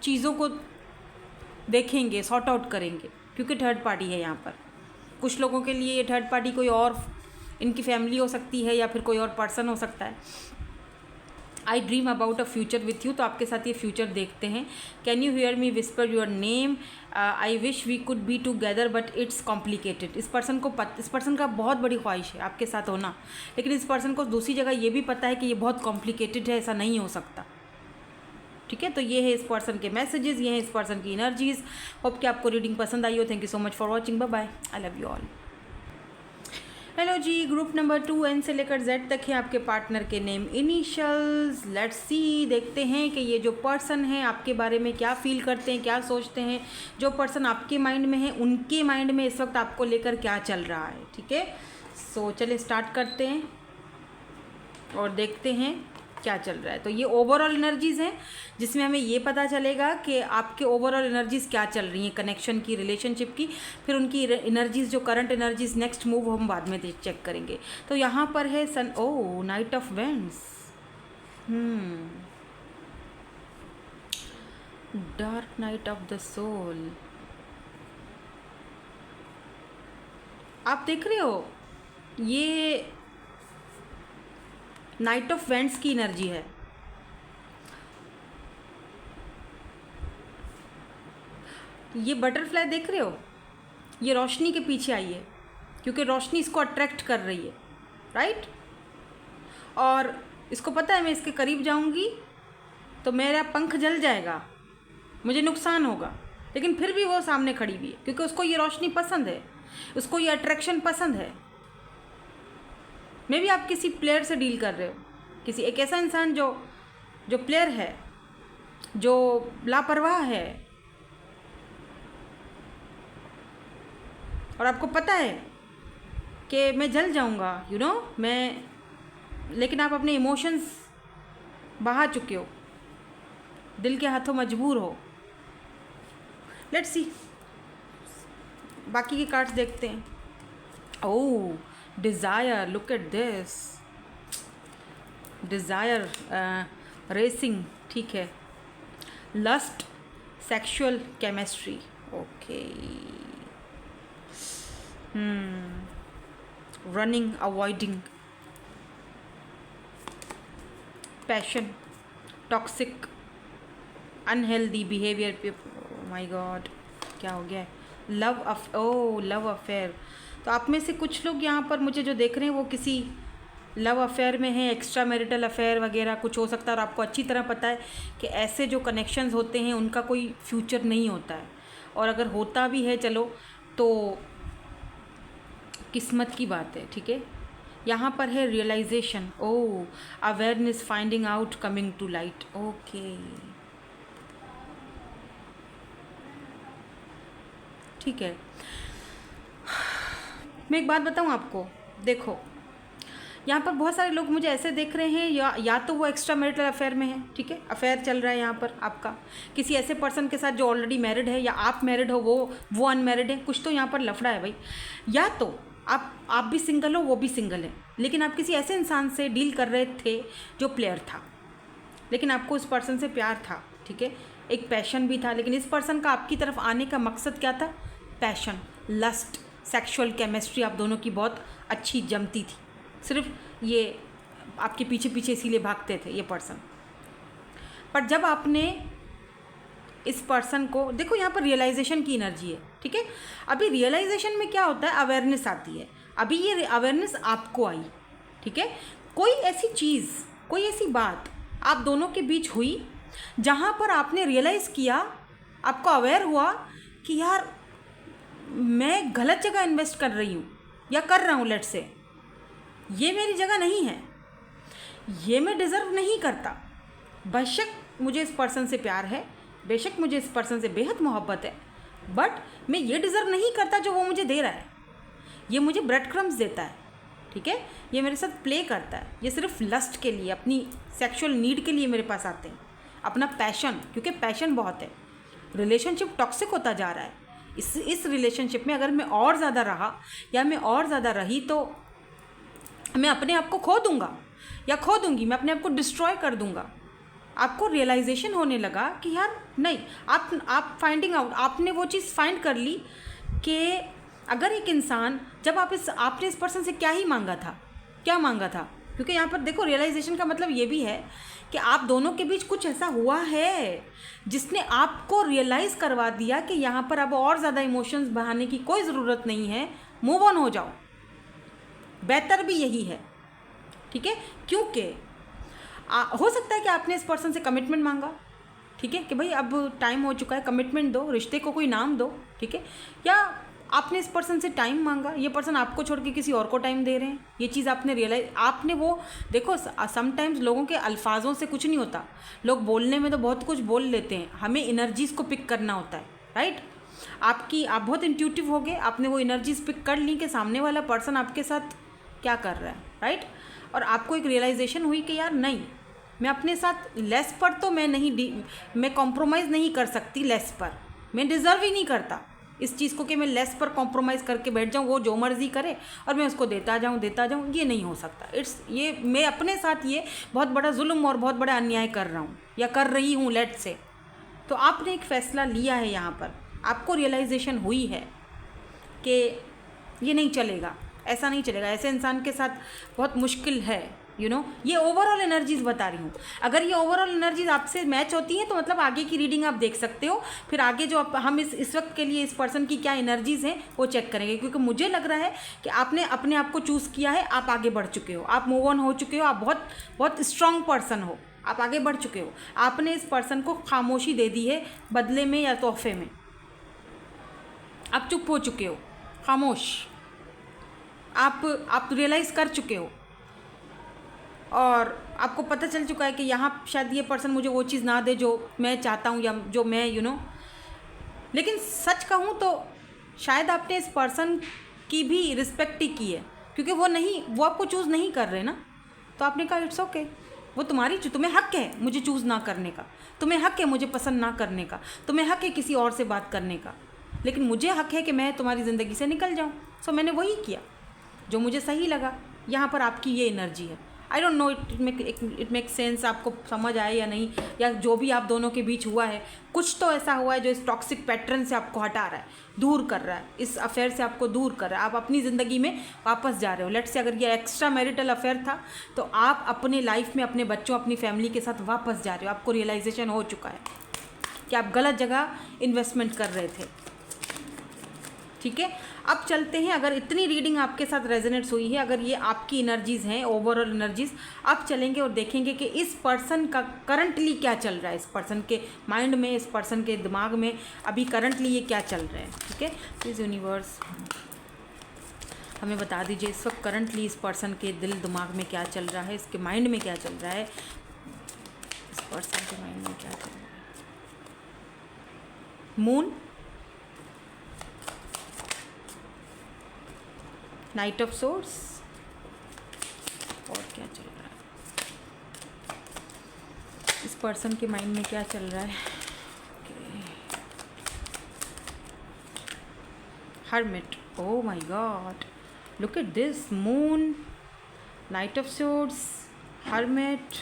चीज़ों को देखेंगे, सॉर्ट आउट करेंगे, क्योंकि थर्ड पार्टी है यहाँ पर। कुछ लोगों के लिए ये थर्ड पार्टी कोई और इनकी फैमिली हो सकती है, या फिर कोई और पर्सन हो सकता है। I dream about a future with you, तो आपके साथ ये फ्यूचर देखते हैं। Can you hear me whisper your name. I wish we could be together but it's complicated. इस पर्सन का बहुत बड़ी ख्वाहिश है आपके साथ होना, लेकिन इस पर्सन को दूसरी जगह ये भी पता है कि ये बहुत कॉम्प्लिकेटेड है, ऐसा नहीं हो सकता। ठीक है, तो ये है इस पर्सन के मैसेजेस, ये है इस पर्सन की एनर्जीज। होप कि आपको रीडिंग पसंद आई हो। Thank you so much for watching. Bye bye, I love you all. Hello जी, ग्रुप नंबर 2 एन से लेकर जेड तक है आपके पार्टनर के नेम इनिशियल्स। लेट्स सी, देखते हैं कि ये जो पर्सन है आपके बारे में क्या फील करते हैं, क्या सोचते हैं। जो पर्सन आपके माइंड में है, उनके माइंड में इस वक्त आपको लेकर क्या चल रहा है। ठीक है, सो चलिए स्टार्ट करते हैं और देखते हैं क्या चल रहा है। तो ये ओवरऑल एनर्जीज़ हैं जिसमें हमें ये पता चलेगा कि आपके ओवरऑल एनर्जीज़ क्या चल रही हैं कनेक्शन की, रिलेशनशिप की। फिर उनकी एनर्जीज़, जो करंट एनर्जीज़, नेक्स्ट मूव हम बाद में चेक करेंगे। तो यहाँ पर है sun, oh knight of wands, dark night of the soul. आप देख रहे हो ये नाइट ऑफ वेंट्स की एनर्जी है। ये बटरफ्लाई देख रहे हो, ये रोशनी के पीछे आई है, क्योंकि रोशनी इसको अट्रैक्ट कर रही है, राइट। और इसको पता है मैं इसके करीब जाऊंगी तो मेरा पंख जल जाएगा, मुझे नुकसान होगा, लेकिन फिर भी वो सामने खड़ी हुई है, क्योंकि उसको ये रोशनी पसंद है, उसको ये अट्रैक्शन पसंद है। मे भी आप किसी प्लेयर से डील कर रहे हो, किसी एक ऐसा इंसान जो प्लेयर है, जो लापरवाह है, और आपको पता है कि मैं जल जाऊंगा, मैं, लेकिन आप अपने इमोशंस बहा चुके हो, दिल के हाथों मजबूर हो। लेट्स सी, बाकी के कार्ड्स देखते हैं। Oh, desire, look at this, desire, racing, ठीक है। Lust, sexual chemistry, okay. Running, avoiding, passion, toxic, unhealthy behaviour, my god क्या हो गया है, लव अफेयर। तो आप में से कुछ लोग यहाँ पर मुझे जो देख रहे हैं वो किसी लव अफेयर में है, एक्स्ट्रा मैरिटल अफेयर वगैरह कुछ हो सकता है, और आपको अच्छी तरह पता है कि ऐसे जो कनेक्शंस होते हैं उनका कोई फ्यूचर नहीं होता है, और अगर होता भी है चलो तो किस्मत की बात है, ठीक है। यहाँ पर है realisation, oh awareness, finding out, coming to light, okay ठीक है। मैं एक बात बताऊँ आपको, देखो यहाँ पर बहुत सारे लोग मुझे ऐसे देख रहे हैं, या तो वो एक्स्ट्रा मैरिटल अफेयर में है, ठीक है, अफेयर चल रहा है यहाँ पर आपका किसी ऐसे पर्सन के साथ जो ऑलरेडी मैरिड है, या आप मैरिड हो, वो अनमैरिड है, कुछ तो यहाँ पर लफड़ा है भाई। या तो आप भी सिंगल हो, वो भी सिंगल है, लेकिन आप किसी ऐसे इंसान से डील कर रहे थे जो प्लेयर था, लेकिन आपको उस पर्सन से प्यार था, ठीक है, एक पैशन भी था, लेकिन इस पर्सन का आपकी तरफ आने का मकसद क्या था, पैशन, लस्ट, सेक्सुअल केमिस्ट्री आप दोनों की बहुत अच्छी जमती थी, सिर्फ ये आपके पीछे पीछे इसीलिए भागते थे ये पर्सन। पर जब आपने इस पर्सन को देखो, यहाँ पर रियलाइजेशन की एनर्जी है, ठीक है। अभी रियलाइजेशन में क्या होता है, अवेयरनेस आती है, अभी ये अवेयरनेस आपको आई, ठीक है। कोई ऐसी चीज़, कोई ऐसी बात आप दोनों के बीच हुई जहाँ पर आपने रियलाइज़ किया, आपको अवेयर हुआ कि यार मैं गलत जगह इन्वेस्ट कर रही हूँ या कर रहा हूँ, लेट्स से ये मेरी जगह नहीं है, ये मैं डिज़र्व नहीं करता। बेशक मुझे इस पर्सन से प्यार है, बेशक मुझे इस पर्सन से बेहद मोहब्बत है, बट मैं ये डिज़र्व नहीं करता जो वो मुझे दे रहा है। ये मुझे ब्रेड क्रम्स देता है, ठीक है, ये मेरे साथ प्ले करता है, ये सिर्फ लस्ट के लिए, अपनी सेक्सुअल नीड के लिए मेरे पास आते हैं, अपना पैशन, क्योंकि पैशन बहुत है। रिलेशनशिप टॉक्सिक होता जा रहा है, इस रिलेशनशिप में अगर मैं और ज़्यादा रहा या मैं और ज़्यादा रही तो मैं अपने आप को खो दूंगा या खो दूंगी, मैं अपने आप को डिस्ट्रॉय कर दूंगा। आपको रियलाइजेशन होने लगा कि यार नहीं, आप फाइंडिंग आउट, आपने वो चीज़ फाइंड कर ली कि अगर एक इंसान, जब आपने इस पर्सन से क्या ही मांगा था, क्या मांगा था, क्योंकि यहाँ पर देखो रियलाइजेशन का मतलब ये भी है कि आप दोनों के बीच कुछ ऐसा हुआ है जिसने आपको रियलाइज़ करवा दिया कि यहाँ पर अब और ज़्यादा इमोशंस बहाने की कोई ज़रूरत नहीं है, मूव ऑन हो जाओ। बेहतर भी यही है, ठीक है, क्योंकि हो सकता है कि आपने इस पर्सन से कमिटमेंट मांगा, ठीक है, कि भाई अब टाइम हो चुका है, कमिटमेंट दो, रिश्ते को कोई नाम दो, ठीक है, या आपने इस पर्सन से टाइम मांगा, ये पर्सन आपको छोड़ के किसी और को टाइम दे रहे हैं, ये चीज़ आपने रियलाइज, आपने वो देखो, समटाइम्स लोगों के अल्फाजों से कुछ नहीं होता, लोग बोलने में तो बहुत कुछ बोल लेते हैं, हमें एनर्जीज़ को पिक करना होता है, राइट। आप बहुत इंट्यूटिव हो गए, आपने वो एनर्जीज पिक कर ली कि सामने वाला पर्सन आपके साथ क्या कर रहा है, राइट, और आपको एक रियलाइजेशन हुई कि यार नहीं, मैं अपने साथ लेस पर तो मैं कॉम्प्रोमाइज़ नहीं कर सकती, लेस पर मैं डिज़र्व ही नहीं करता इस चीज़ को कि मैं लेस पर कॉम्प्रोमाइज़ करके बैठ जाऊँ, वो जो मर्ज़ी करे और मैं उसको देता जाऊँ, ये नहीं हो सकता। ये मैं अपने साथ ये बहुत बड़ा जुल्म और बहुत बड़ा अन्याय कर रहा हूँ या कर रही हूँ, लेट से। तो आपने एक फ़ैसला लिया है, यहाँ पर आपको रियलाइजेशन हुई है कि ये नहीं चलेगा, ऐसा नहीं चलेगा, ऐसे इंसान के साथ बहुत मुश्किल है, ये ओवरऑल एनर्जीज़ बता रही हूँ। अगर ये ओवरऑल एनर्जीज़ आपसे मैच होती हैं तो मतलब आगे की रीडिंग आप देख सकते हो, फिर आगे जो हम इस वक्त के लिए इस पर्सन की क्या एनर्जीज़ हैं वो चेक करेंगे, क्योंकि मुझे लग रहा है कि आपने अपने आप को चूज़ किया है, आप आगे बढ़ चुके हो, आप मूव ऑन हो चुके हो, आप बहुत बहुत स्ट्रॉन्ग पर्सन हो, आप आगे बढ़ चुके हो। आपने इस पर्सन को खामोशी दे दी है बदले में या तोहफे में, आप चुप हो चुके हो, खामोश, आप रियलाइज़ कर चुके हो और आपको पता चल चुका है कि यहाँ शायद ये पर्सन मुझे वो चीज़ ना दे जो मैं चाहता हूँ या जो मैं लेकिन सच कहूँ तो शायद आपने इस पर्सन की भी रिस्पेक्ट ही की है, क्योंकि वो आपको चूज़ नहीं कर रहे ना, तो आपने कहा इट्स ओके, वो तुम्हें हक है मुझे चूज़ ना करने का, तुम्हें हक है मुझे पसंद ना करने का, तुम्हें हक है किसी और से बात करने का, लेकिन मुझे हक है कि मैं तुम्हारी ज़िंदगी से निकल जाऊँ। सो मैंने वही किया जो मुझे सही लगा। यहाँ पर आपकी ये एनर्जी है। I don't know it make sense, आपको समझ आए या नहीं, या जो भी आप दोनों के बीच हुआ है, कुछ तो ऐसा हुआ है जो इस टॉक्सिक पैटर्न से आपको हटा रहा है, दूर कर रहा है, इस अफेयर से आपको दूर कर रहा है, आप अपनी ज़िंदगी में वापस जा रहे हो। लेट्स से अगर ये एक्स्ट्रा मैरिटल अफेयर था तो आप अपने लाइफ में अपने बच्चों, अपनी फैमिली के साथ वापस जा रहे हो, आपको रियलाइजेशन हो चुका है। कि आप गलत जगह इन्वेस्टमेंट कर रहे थे। ठीक है, अब चलते हैं, अगर इतनी रीडिंग आपके साथ रेजोनेट्स हुई है, अगर ये आपकी एनर्जीज़ हैं, ओवरऑल एनर्जीज़, अब चलेंगे और देखेंगे कि इस पर्सन का करंटली क्या चल रहा है, इस पर्सन के माइंड में, इस पर्सन के दिमाग में अभी करंटली ये क्या चल रहा है। ठीक है, प्लीज़ यूनिवर्स हमें बता दीजिए इस वक्त करंटली इस पर्सन के दिल दिमाग में क्या चल रहा है, इसके माइंड में क्या चल रहा है, इस पर्सन के माइंड में क्या चल रहा है। मून, नाइट ऑफ सोर्स, और क्या चल रहा है इस पर्सन के माइंड में, क्या चल रहा है। Hermit, oh my God, look at this, moon, knight of swords, hermit,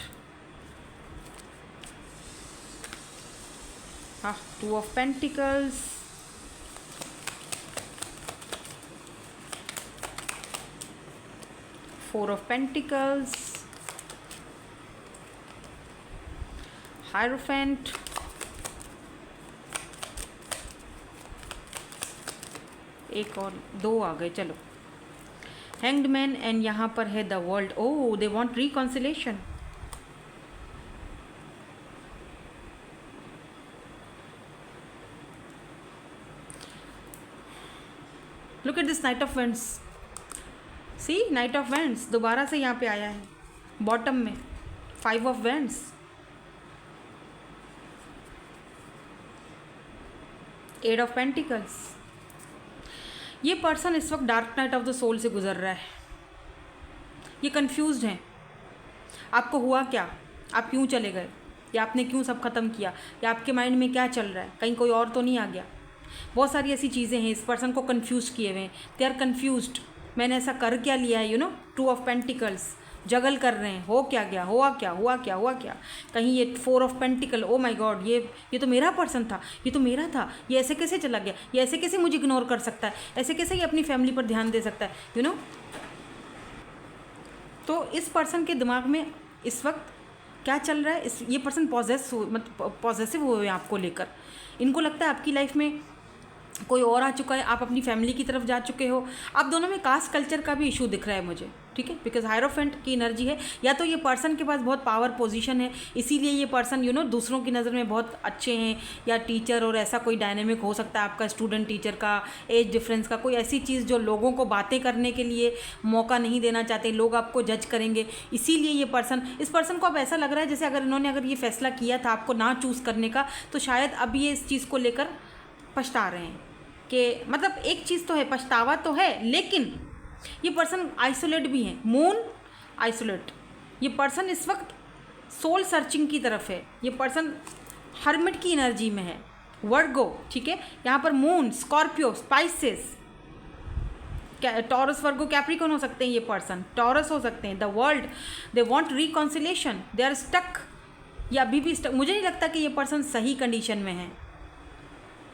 two of pentacles, four of pentacles, hierophant, एक और दो आ गए, चलो हैंग्ड मैन, एंड यहाँ पर है the world. Oh, they want reconciliation. Look at this knight of wands, see knight of wands दोबारा से यहाँ पे आया है बॉटम में, 5 ऑफ वेंट्स, 8 ऑफ पेंटिकल्स। ये पर्सन इस वक्त dark night of the soul से गुजर रहा है, ये कंफ्यूज्ड हैं। आपको हुआ क्या, आप क्यों चले गए, या आपने क्यों सब ख़त्म किया, या आपके माइंड में क्या चल रहा है, कहीं कोई और तो नहीं आ गया। बहुत सारी ऐसी चीज़ें हैं इस पर्सन को कंफ्यूज किए हुए हैं, दे आर कन्फ्यूज्ड, मैंने ऐसा कर क्या लिया है, 2 ऑफ पेंटिकल्स, जगल कर रहे हैं, हो क्या गया, हुआ क्या, हुआ क्या, हुआ क्या। कहीं ये 4 of pentacle, oh my God, ये तो मेरा पर्सन था, ये तो मेरा था, ये ऐसे कैसे चला गया, ये ऐसे कैसे मुझे इग्नोर कर सकता है, ऐसे कैसे ये अपनी फैमिली पर ध्यान दे सकता है, तो इस पर्सन के दिमाग में इस वक्त क्या चल रहा है, ये पर्सन पॉजेसिव हुए हैं आपको लेकर। इनको लगता है आपकी लाइफ में कोई और आ चुका है, आप अपनी फैमिली की तरफ जा चुके हो। आप दोनों में कास्ट कल्चर का भी इशू दिख रहा है मुझे, ठीक है, बिकॉज हायरोफेंट की एनर्जी है, या तो ये पर्सन के पास बहुत पावर पोजीशन है, इसीलिए ये पर्सन दूसरों की नज़र में बहुत अच्छे हैं, या टीचर, और ऐसा कोई डायनेमिक हो सकता है आपका स्टूडेंट टीचर का, एज डिफरेंस का, कोई ऐसी चीज़ जो लोगों को बातें करने के लिए मौका नहीं देना चाहते, लोग आपको जज करेंगे, इसीलिए ये इस पर्सन को अब ऐसा लग रहा है जैसे अगर ये फैसला किया था आपको ना चूज़ करने का, तो शायद अब ये इस चीज़ को लेकर पछता रहे हैं कि मतलब एक चीज़ तो है, पछतावा तो है, लेकिन ये पर्सन आइसोलेट भी हैं। मून आइसोलेट, ये पर्सन इस वक्त सोल सर्चिंग की तरफ है, ये पर्सन हर्मिट की एनर्जी में है, वर्गो, ठीक है, यहाँ पर moon, Scorpio, Pisces, Taurus, Virgo, Capricorn हो सकते हैं, ये पर्सन टॉरस हो सकते हैं। The world, they want reconciliation, they are stuck, ये अभी भी स्टक। मुझे नहीं लगता कि ये पर्सन सही कंडीशन में है,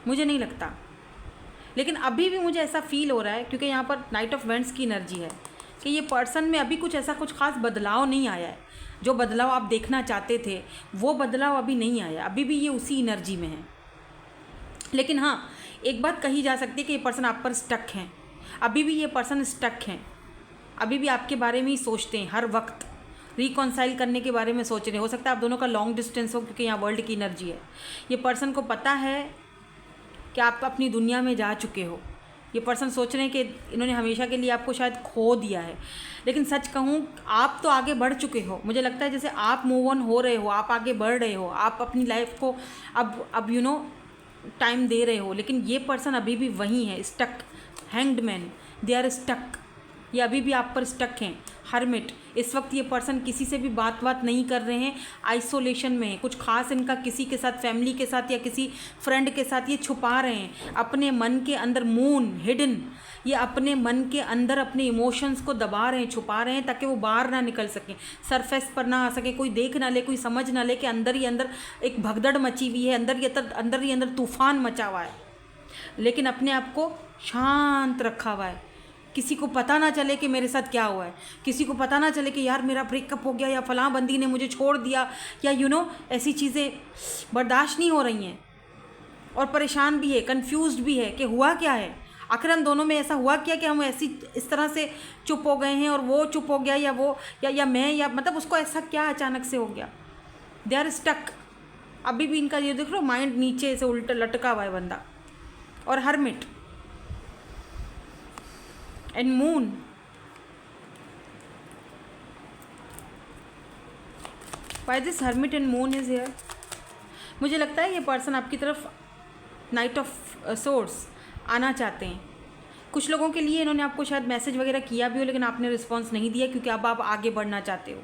मुझे नहीं लगता, लेकिन अभी भी मुझे ऐसा फील हो रहा है, क्योंकि यहाँ पर नाइट ऑफ वेंट्स की एनर्जी है, कि ये पर्सन में अभी कुछ खास बदलाव नहीं आया है। जो बदलाव आप देखना चाहते थे वो बदलाव अभी नहीं आया, अभी भी ये उसी एनर्जी में है। लेकिन हाँ, एक बात कही जा सकती है कि ये पर्सन आप पर स्टक हैं, अभी भी ये पर्सन स्टक हैं, अभी भी आपके बारे में ही सोचते हैं, हर वक्त रिकॉन्साइल करने के बारे में सोच रहे हैं। हो सकता है आप दोनों का लॉन्ग डिस्टेंस हो, क्योंकि यहाँ वर्ल्ड की एनर्जी है। ये पर्सन को पता है कि आप अपनी दुनिया में जा चुके हो, ये पर्सन सोच रहे हैं कि इन्होंने हमेशा के लिए आपको शायद खो दिया है, लेकिन सच कहूँ आप तो आगे बढ़ चुके हो। मुझे लगता है जैसे आप मूव ऑन हो रहे हो, आप आगे बढ़ रहे हो, आप अपनी लाइफ को अब टाइम दे रहे हो, लेकिन ये पर्सन अभी भी वहीं है, stuck, hanged man, they are stuck, ये अभी भी आप पर स्टक हैं। हर्मिट, इस वक्त ये पर्सन किसी से भी बात नहीं कर रहे हैं, आइसोलेशन में है, कुछ खास इनका किसी के साथ, फैमिली के साथ या किसी फ्रेंड के साथ ये छुपा रहे हैं अपने मन के अंदर। मून, हिडन, ये अपने मन के अंदर अपने इमोशंस को दबा रहे हैं, छुपा रहे हैं, ताकि वो बाहर ना निकल सकें, सरफेस पर ना आ सके, कोई देख ना ले, कोई समझ ना ले कि अंदर ही अंदर एक भगदड़ मची हुई है, अंदर ही अंदर तूफान मचा हुआ है, लेकिन अपने आप को शांत रखा हुआ है। किसी को पता ना चले कि मेरे साथ क्या हुआ है, किसी को पता ना चले कि यार मेरा ब्रेकअप हो गया, या फलां बंदी ने मुझे छोड़ दिया, या ऐसी चीज़ें बर्दाश्त नहीं हो रही हैं। और परेशान भी है, कंफ्यूज्ड भी है कि हुआ क्या है, आखिर हम दोनों में ऐसा हुआ क्या कि हम ऐसी इस तरह से चुप हो गए हैं और वो चुप हो गया, या वो या मैं, या मतलब उसको ऐसा क्या अचानक से हो गया। They are stuck. अभी भी इनका ये देख लो, माइंड नीचे से उल्टा लटका हुआ है बंदा। और hermit and moon, why this hermit and moon is here. मुझे लगता है ये पर्सन आपकी तरफ नाइट ऑफ सोर्स आना चाहते हैं। कुछ लोगों के लिए इन्होंने आपको शायद मैसेज वगैरह किया भी हो, लेकिन आपने रिस्पॉन्स नहीं दिया, क्योंकि अब आप आगे बढ़ना चाहते हो।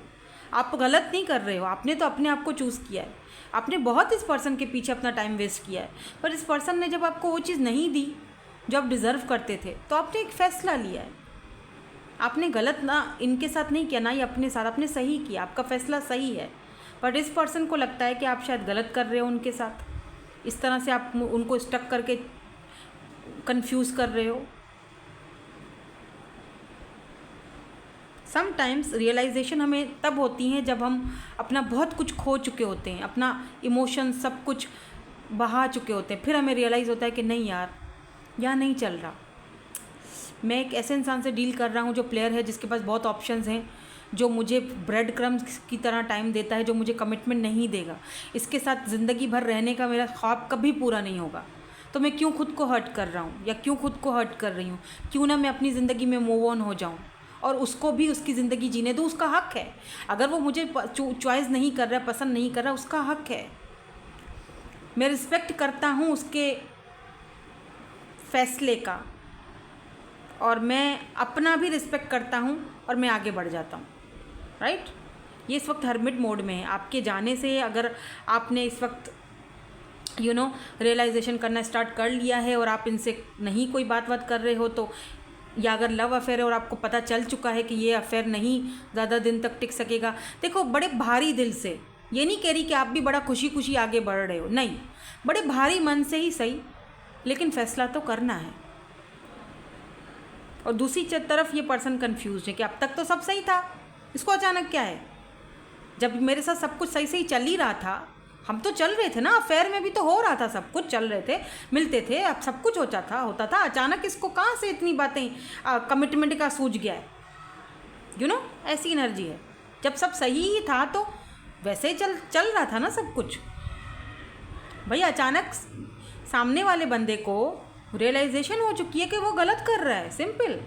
आप गलत नहीं कर रहे हो, आपने तो अपने आप को चूज़ किया है। आपने बहुत इस पर्सन के पीछे अपना टाइम वेस्ट किया है, पर इस पर्सन ने जब आपको वो चीज़ नहीं दी जो आप डिज़र्व करते थे, तो आपने एक फ़ैसला लिया है। आपने गलत ना इनके साथ नहीं किया, ना ही अपने साथ, आपने सही किया, आपका फ़ैसला सही है। बट इस पर्सन को लगता है कि आप शायद गलत कर रहे हो उनके साथ, इस तरह से आप उनको स्टक करके कंफ्यूज कर रहे हो। समटाइम्स रियलाइजेशन हमें तब होती है जब हम अपना बहुत कुछ खो चुके होते हैं, अपना इमोशन सब कुछ बहा चुके होते हैं, फिर हमें रियलाइज़ होता है कि नहीं यार, यहाँ नहीं चल रहा। मैं एक ऐसे इंसान से डील कर रहा हूँ जो प्लेयर है, जिसके पास बहुत ऑप्शंस हैं, जो मुझे ब्रेड क्रम्स की तरह टाइम देता है, जो मुझे कमिटमेंट नहीं देगा। इसके साथ ज़िंदगी भर रहने का मेरा ख्वाब कभी पूरा नहीं होगा। तो मैं क्यों खुद को हर्ट कर रहा हूँ, या क्यों खुद को हर्ट कर रही हूँ। क्यों ना मैं अपनी ज़िंदगी में मूव ऑन हो जाऊँ और उसको भी उसकी ज़िंदगी जीने दूँ। उसका हक है, अगर वो मुझे चॉइस नहीं कर रहा, पसंद नहीं कर रहा, उसका हक है। मैं रिस्पेक्ट करता हूँ उसके फैसले का, और मैं अपना भी रिस्पेक्ट करता हूँ, और मैं आगे बढ़ जाता हूँ। राइट। ये इस वक्त हर्मिट मोड में है। आपके जाने से अगर आपने इस वक्त रियलाइजेशन करना स्टार्ट कर लिया है और आप इनसे नहीं कोई बात कर रहे हो, तो या अगर लव अफेयर है और आपको पता चल चुका है कि ये अफेयर नहीं ज़्यादा दिन तक टिक सकेगा, देखो बड़े भारी दिल से, ये नहीं कह रही कि आप भी बड़ा खुशी खुशी आगे बढ़ रहे हो, नहीं, बड़े भारी मन से ही सही, लेकिन फैसला तो करना है। और दूसरी तरफ ये पर्सन कंफ्यूज है कि अब तक तो सब सही था, इसको अचानक क्या है। जब मेरे साथ सब कुछ सही सही चल ही रहा था, हम तो चल रहे थे ना, अफेयर में भी तो हो रहा था, सब कुछ चल रहे थे, मिलते थे, अब सब कुछ होता था, अचानक इसको कहाँ से इतनी बातें, कमिटमेंट का सूझ गया है। ऐसी एनर्जी है। जब सब सही ही था तो वैसे ही चल रहा था ना सब कुछ। भाई अचानक सामने वाले बंदे को रियलाइजेशन हो चुकी है कि वो गलत कर रहा है, सिंपल।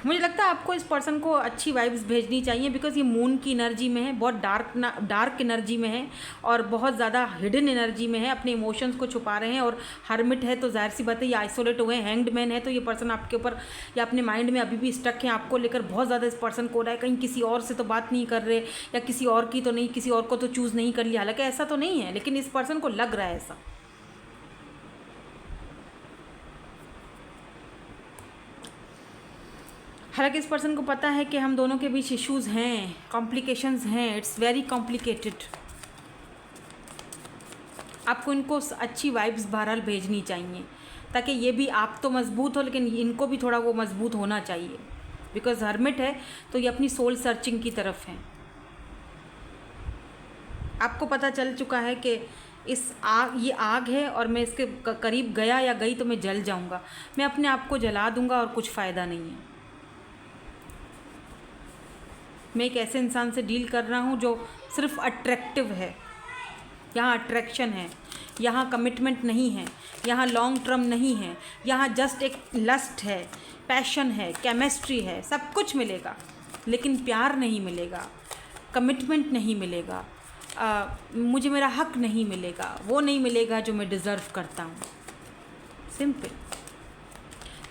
मुझे लगता है आपको इस पर्सन को अच्छी वाइब्स भेजनी चाहिए, बिकॉज ये मून की एनर्जी में है, बहुत डार्क एनर्जी में है, और बहुत ज़्यादा हिडन एनर्जी में है, अपने इमोशंस को छुपा रहे हैं। और हर्मिट है तो जाहिर सी बात है ये आइसोलेट हुए हैं। हैंग्ड मैन है तो ये पर्सन आपके ऊपर या अपने माइंड में अभी भी स्टक है, आपको लेकर बहुत ज़्यादा इस पर्सन को हो रहा है, कहीं किसी और से तो बात नहीं कर रहे, या किसी और की तो नहीं, किसी और को तो चूज़ नहीं कर लिया। हालांकि ऐसा तो नहीं है, लेकिन इस पर्सन को लग रहा है ऐसा। हालांकि इस पर्सन को पता है कि हम दोनों के बीच इश्यूज़ हैं, कॉम्प्लिकेशंस हैं, इट्स वेरी कॉम्प्लिकेटेड। आपको इनको अच्छी वाइब्स बहरहाल भेजनी चाहिए, ताकि ये भी, आप तो मजबूत हो लेकिन इनको भी थोड़ा वो मजबूत होना चाहिए, बिकॉज हर्मिट है तो ये अपनी सोल सर्चिंग की तरफ है। आपको पता चल चुका है कि ये आग है और मैं इसके करीब गया या गई तो मैं जल जाऊंगा, मैं अपने आप को जला दूंगा और कुछ फ़ायदा नहीं है। मैं एक ऐसे इंसान से डील कर रहा हूँ जो सिर्फ अट्रैक्टिव है, यहाँ अट्रैक्शन है, यहाँ कमिटमेंट नहीं है, यहाँ लॉन्ग टर्म नहीं है, यहाँ जस्ट एक लस्ट है, पैशन है, केमिस्ट्री है, सब कुछ मिलेगा, लेकिन प्यार नहीं मिलेगा, कमिटमेंट नहीं मिलेगा, मुझे मेरा हक नहीं मिलेगा, वो नहीं मिलेगा जो मैं डिज़र्व करता हूँ। सिंपल।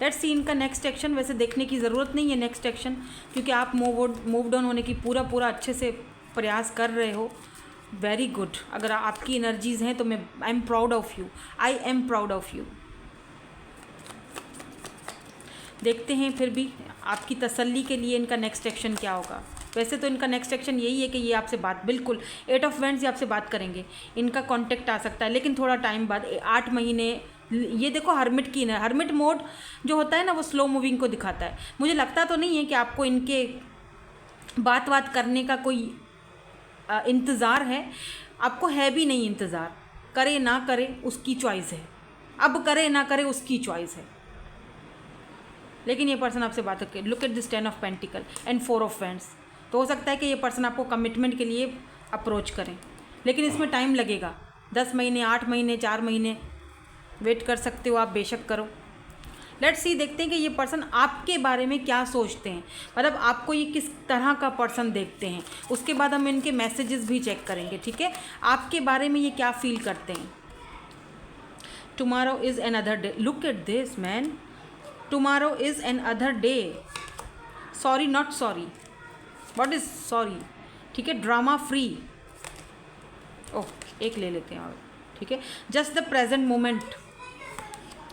लेट्स सी इनका नेक्स्ट एक्शन। वैसे देखने की ज़रूरत नहीं है नेक्स्ट एक्शन, क्योंकि आप मूव ऑन होने की पूरा अच्छे से प्रयास कर रहे हो। Very good. अगर आपकी एनर्जीज़ हैं तो मैं I am proud of you, I am proud of you. देखते हैं फिर भी आपकी तसल्ली के लिए इनका नेक्स्ट एक्शन क्या होगा। वैसे तो इनका नेक्स्ट एक्शन यही है कि ये आपसे बात, बिल्कुल 8 ऑफ वैंड्स ये आपसे बात करेंगे, इनका कांटेक्ट आ सकता है, लेकिन थोड़ा टाइम बाद, 8 महीने। ये देखो हर्मिट की ना, हर्मिट मोड जो होता है ना वो स्लो मूविंग को दिखाता है। मुझे लगता तो नहीं है कि आपको इनके बात करने का कोई इंतज़ार है। आपको है भी नहीं इंतज़ार, करे ना करे उसकी चॉइस है, अब करे ना करे उसकी चॉइस है। लेकिन ये पर्सन आपसे बात करके, look at this 10 of pentacle and 4 of wands. तो हो सकता है कि ये पर्सन आपको कमिटमेंट के लिए अप्रोच करें, लेकिन इसमें टाइम लगेगा। 10 महीने, 8 महीने, 4 महीने वेट कर सकते हो आप, बेशक करो। लेट्स सी, देखते हैं कि ये पर्सन आपके बारे में क्या सोचते हैं, मतलब आपको ये किस तरह का पर्सन देखते हैं। उसके बाद हम इनके मैसेजेस भी चेक करेंगे, ठीक है, आपके बारे में ये क्या फील करते हैं। Tomorrow is an other day, look at this man, tomorrow is an other day, sorry not sorry, what is sorry, ठीक है, ड्रामा फ्री, ओह एक ले लेते हैं और, ठीक है, just the present moment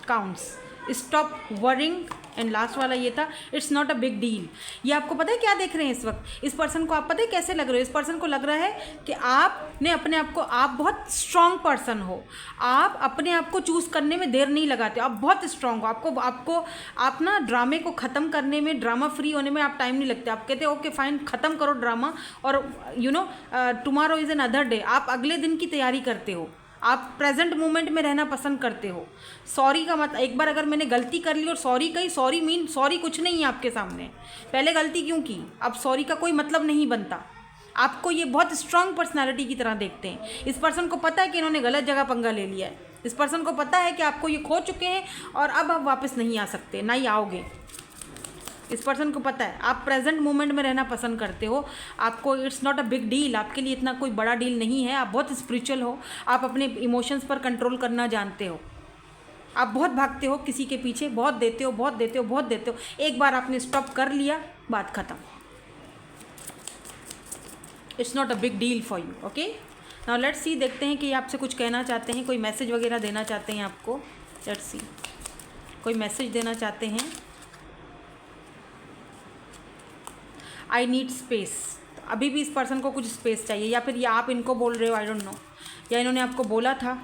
counts, stop worrying, and last वाला ये था, it's not a big deal. ये आपको पता है क्या देख रहे हैं इस वक्त, इस पर्सन को आप पता है कैसे लग रहे हो, इस पर्सन को लग रहा है कि आपने अपने आप को, आप बहुत स्ट्रांग पर्सन हो, आप अपने आप को चूज़ करने में देर नहीं लगाते, आप बहुत स्ट्रांग हो, आपको आप ना ड्रामे को ख़त्म करने में, ड्रामा फ्री होने में आप टाइम नहीं लगते, आप कहते हो ओके फाइन ख़त्म करो ड्रामा, और you know tomorrow is an other day, आप अगले दिन की तैयारी करते हो, आप प्रेजेंट मोमेंट में रहना पसंद करते हो। सॉरी का मतलब, एक बार अगर मैंने गलती कर ली और सॉरी कही, सॉरी मीन सॉरी कुछ नहीं है आपके सामने, पहले गलती क्यों की, अब सॉरी का कोई मतलब नहीं बनता। आपको ये बहुत स्ट्रांग पर्सनालिटी की तरह देखते हैं। इस पर्सन को पता है कि इन्होंने गलत जगह पंगा ले लिया है, इस पर्सन को पता है कि आपको ये खो चुके हैं और अब आप वापस नहीं आ सकते, ना ही आओगे। इस पर्सन को पता है आप प्रेजेंट मोमेंट में रहना पसंद करते हो, आपको it's not a big deal, आपके लिए इतना कोई बड़ा डील नहीं है, आप बहुत स्पिरिचुअल हो, आप अपने इमोशंस पर कंट्रोल करना जानते हो, आप बहुत भागते हो किसी के पीछे, बहुत देते हो, बहुत देते हो, बहुत देते हो, एक बार आपने स्टॉप कर लिया, बात ख़त्म, it's not a big deal for you. Okay, now let's see, देखते हैं कि आपसे कुछ कहना चाहते हैं, कोई मैसेज वगैरह देना चाहते हैं आपको। लेट्स सी, कोई मैसेज देना चाहते हैं। आई नीड स्पेस, अभी भी इस पर्सन को कुछ स्पेस चाहिए, या फिर ये आप इनको बोल रहे हो, आई डोंट नो, या इन्होंने आपको बोला था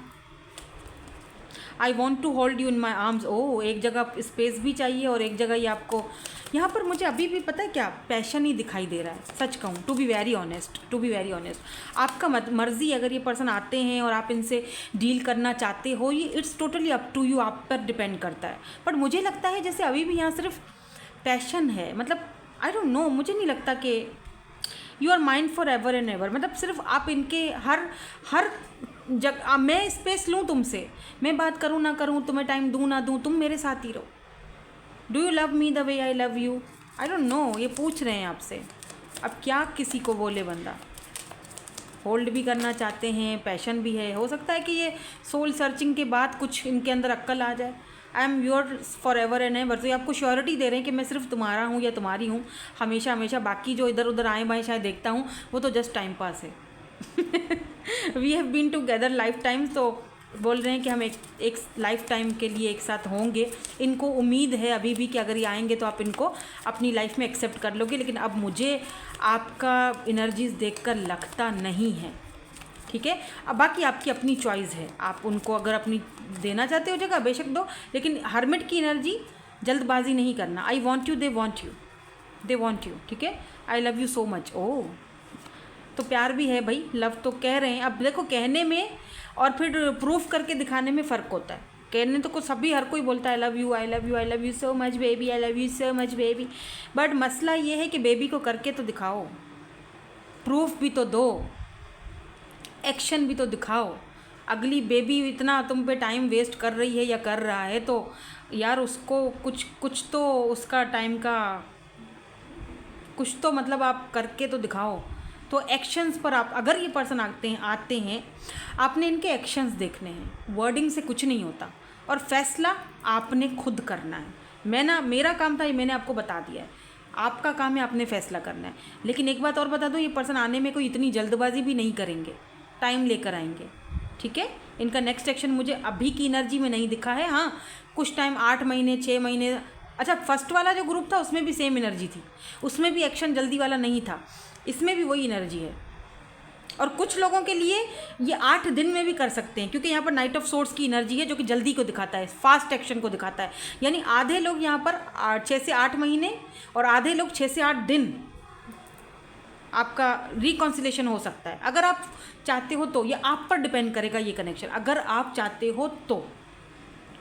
I want to hold you in my arms. Oh, एक जगह स्पेस भी चाहिए और एक जगह ये आपको, यहाँ पर मुझे अभी भी पता है क्या, पैशन ही दिखाई दे रहा है, सच कहूँ, to be very honest, to be very honest. आपका मर्जी, अगर ये पर्सन आते हैं और आप इनसे डील करना चाहते हो, ये it's totally up to you, आप पर डिपेंड करता है। बट मुझे लगता है जैसे अभी भी यहाँ सिर्फ पैशन है, मतलब आई डोंट नो, मुझे नहीं लगता कि you are mine forever and ever, मतलब सिर्फ आप इनके हर जगह, मैं स्पेस लूँ तुमसे, मैं बात करूँ ना करूँ, तुम्हें टाइम दूँ ना दूँ, तुम मेरे साथ ही रहो। Do you love me the way I love you, I don't know, ये पूछ रहे हैं आपसे। अब क्या किसी को बोले बंदा, होल्ड भी करना चाहते हैं, पैशन भी है, हो सकता है कि ये सोल सर्चिंग के बाद कुछ इनके अंदर अक्ल आ जाए। I am your for ever and ever, तो ये आपको श्योरिटी दे रहे हैं कि मैं सिर्फ तुम्हारा हूँ या तुम्हारी हूँ हमेशा हमेशा, बाकी जो इधर उधर आए बाएँ शायद देखता हूँ वो तो जस्ट टाइम पास है। We have been together lifetime, तो बोल रहे हैं कि हम एक लाइफ टाइम के लिए एक साथ होंगे। इनको उम्मीद है अभी भी कि अगर ये आएंगे तो आप इनको अपनी लाइफ में एक्सेप्ट कर लोगे, लेकिन अब मुझे आपका एनर्जीज देखकर लगता नहीं है, ठीक है। अब बाकी आपकी अपनी चॉइस है, आप उनको अगर अपनी देना चाहते हो जगह बेशक दो, लेकिन हर्मिट की एनर्जी, जल्दबाजी नहीं करना। I want you, they want you, they want you, ठीक है। I love you so much, oh, तो प्यार भी है भाई, लव तो कह रहे हैं। अब देखो, कहने में और फिर प्रूफ करके दिखाने में फ़र्क होता है। कहने तो कुछ सभी, हर कोई बोलता है I love you, I love you, I love you so much baby, I love you so much baby, but मसला ये है कि बेबी को करके तो दिखाओ, प्रूफ भी तो दो, एक्शन भी तो दिखाओ। अगली बेबी इतना तुम पे टाइम वेस्ट कर रही है या कर रहा है, तो यार उसको कुछ तो उसका टाइम का कुछ तो मतलब आप करके तो दिखाओ। तो एक्शंस पर आप, अगर ये पर्सन आते हैं आपने इनके एक्शंस देखने हैं, वर्डिंग से कुछ नहीं होता, और फैसला आपने खुद करना है। मेरा काम था, ये मैंने आपको बता दिया है, आपका काम है आपने फैसला करना है। लेकिन एक बात और बता दो, ये पर्सन आने में कोई इतनी जल्दबाजी भी नहीं करेंगे, टाइम लेकर आएंगे, ठीक है। इनका नेक्स्ट एक्शन मुझे अभी की एनर्जी में नहीं दिखा है, हाँ कुछ टाइम, 8 महीने 6 महीने, अच्छा फर्स्ट वाला जो ग्रुप था उसमें भी सेम एनर्जी थी, उसमें भी एक्शन जल्दी वाला नहीं था, इसमें भी वही एनर्जी है। और कुछ लोगों के लिए ये 8 दिन में भी कर सकते हैं, क्योंकि यहाँ पर नाइट ऑफ सोर्ड्स की एनर्जी है जो कि जल्दी को दिखाता है, फास्ट एक्शन को दिखाता है। यानी आधे लोग यहाँ पर 6 से 8 महीने और आधे लोग 6 से 8 दिन, आपका रिकॉन्सिलेशन हो सकता है, अगर आप चाहते हो तो। ये आप पर डिपेंड करेगा ये कनेक्शन, अगर आप चाहते हो तो,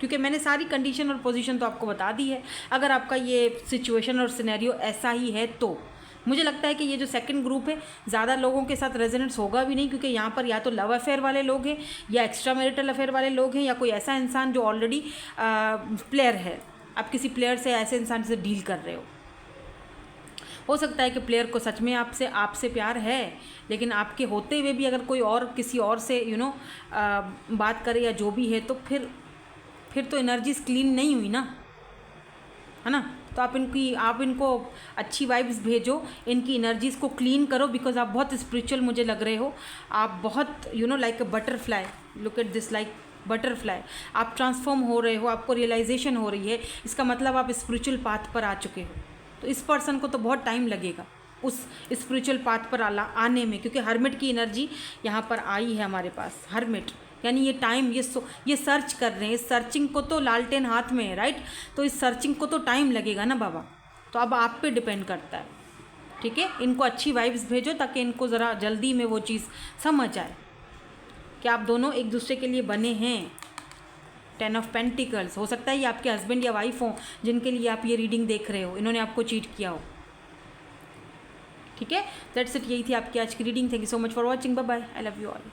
क्योंकि मैंने सारी कंडीशन और पोजीशन तो आपको बता दी है। अगर आपका ये सिचुएशन और सिनेरियो ऐसा ही है तो मुझे लगता है कि ये जो सेकंड ग्रुप है ज़्यादा लोगों के साथ रेजोनेंस होगा भी नहीं, क्योंकि यहाँ पर या तो लव अफेयर वाले लोग हैं, या एक्स्ट्रा मैरिटल अफेयर वाले लोग हैं, या कोई ऐसा इंसान जो ऑलरेडी प्लेयर है। आप किसी प्लेयर से, ऐसे इंसान से डील कर रहे हो सकता है कि प्लेयर को सच में आपसे प्यार है, लेकिन आपके होते हुए भी अगर कोई और किसी और से बात करे या जो भी है, तो फिर तो एनर्जीज क्लीन नहीं हुई ना, है ना। तो आप इनको अच्छी वाइब्स भेजो, इनकी एनर्जीज़ को क्लीन करो, बिकॉज आप बहुत स्पिरिचुअल मुझे लग रहे हो। आप बहुत like a butterfly, look at this, like butterfly. आप ट्रांसफॉर्म हो रहे हो, आपको रियलाइजेशन हो रही है, इसका मतलब आप स्पिरिचुअल पाथ पर आ चुके हो। तो इस पर्सन को तो बहुत टाइम लगेगा उस स्पिरिचुअल पाथ पर आने में, क्योंकि हर्मिट की एनर्जी यहाँ पर आई है हमारे पास। हर्मिट यानी ये टाइम, ये सर्च कर रहे हैं, इस सर्चिंग को तो लालटेन हाथ में है, राइट। तो इस सर्चिंग को तो टाइम लगेगा ना बाबा, तो अब आप पे डिपेंड करता है, ठीक है। इनको अच्छी वाइब्स भेजो ताकि इनको ज़रा जल्दी में वो चीज़ समझ आए कि आप दोनों एक दूसरे के लिए बने हैं। 10 ऑफ पेंटिकल्स, हो सकता है ये आपके हस्बैंड या वाइफ हो जिनके लिए आप ये रीडिंग देख रहे हो, इन्होंने आपको चीट किया हो, ठीक है। दैट्स इट, यही थी आपकी आज की reading. Thank you so much for watching, bye bye, I love you all.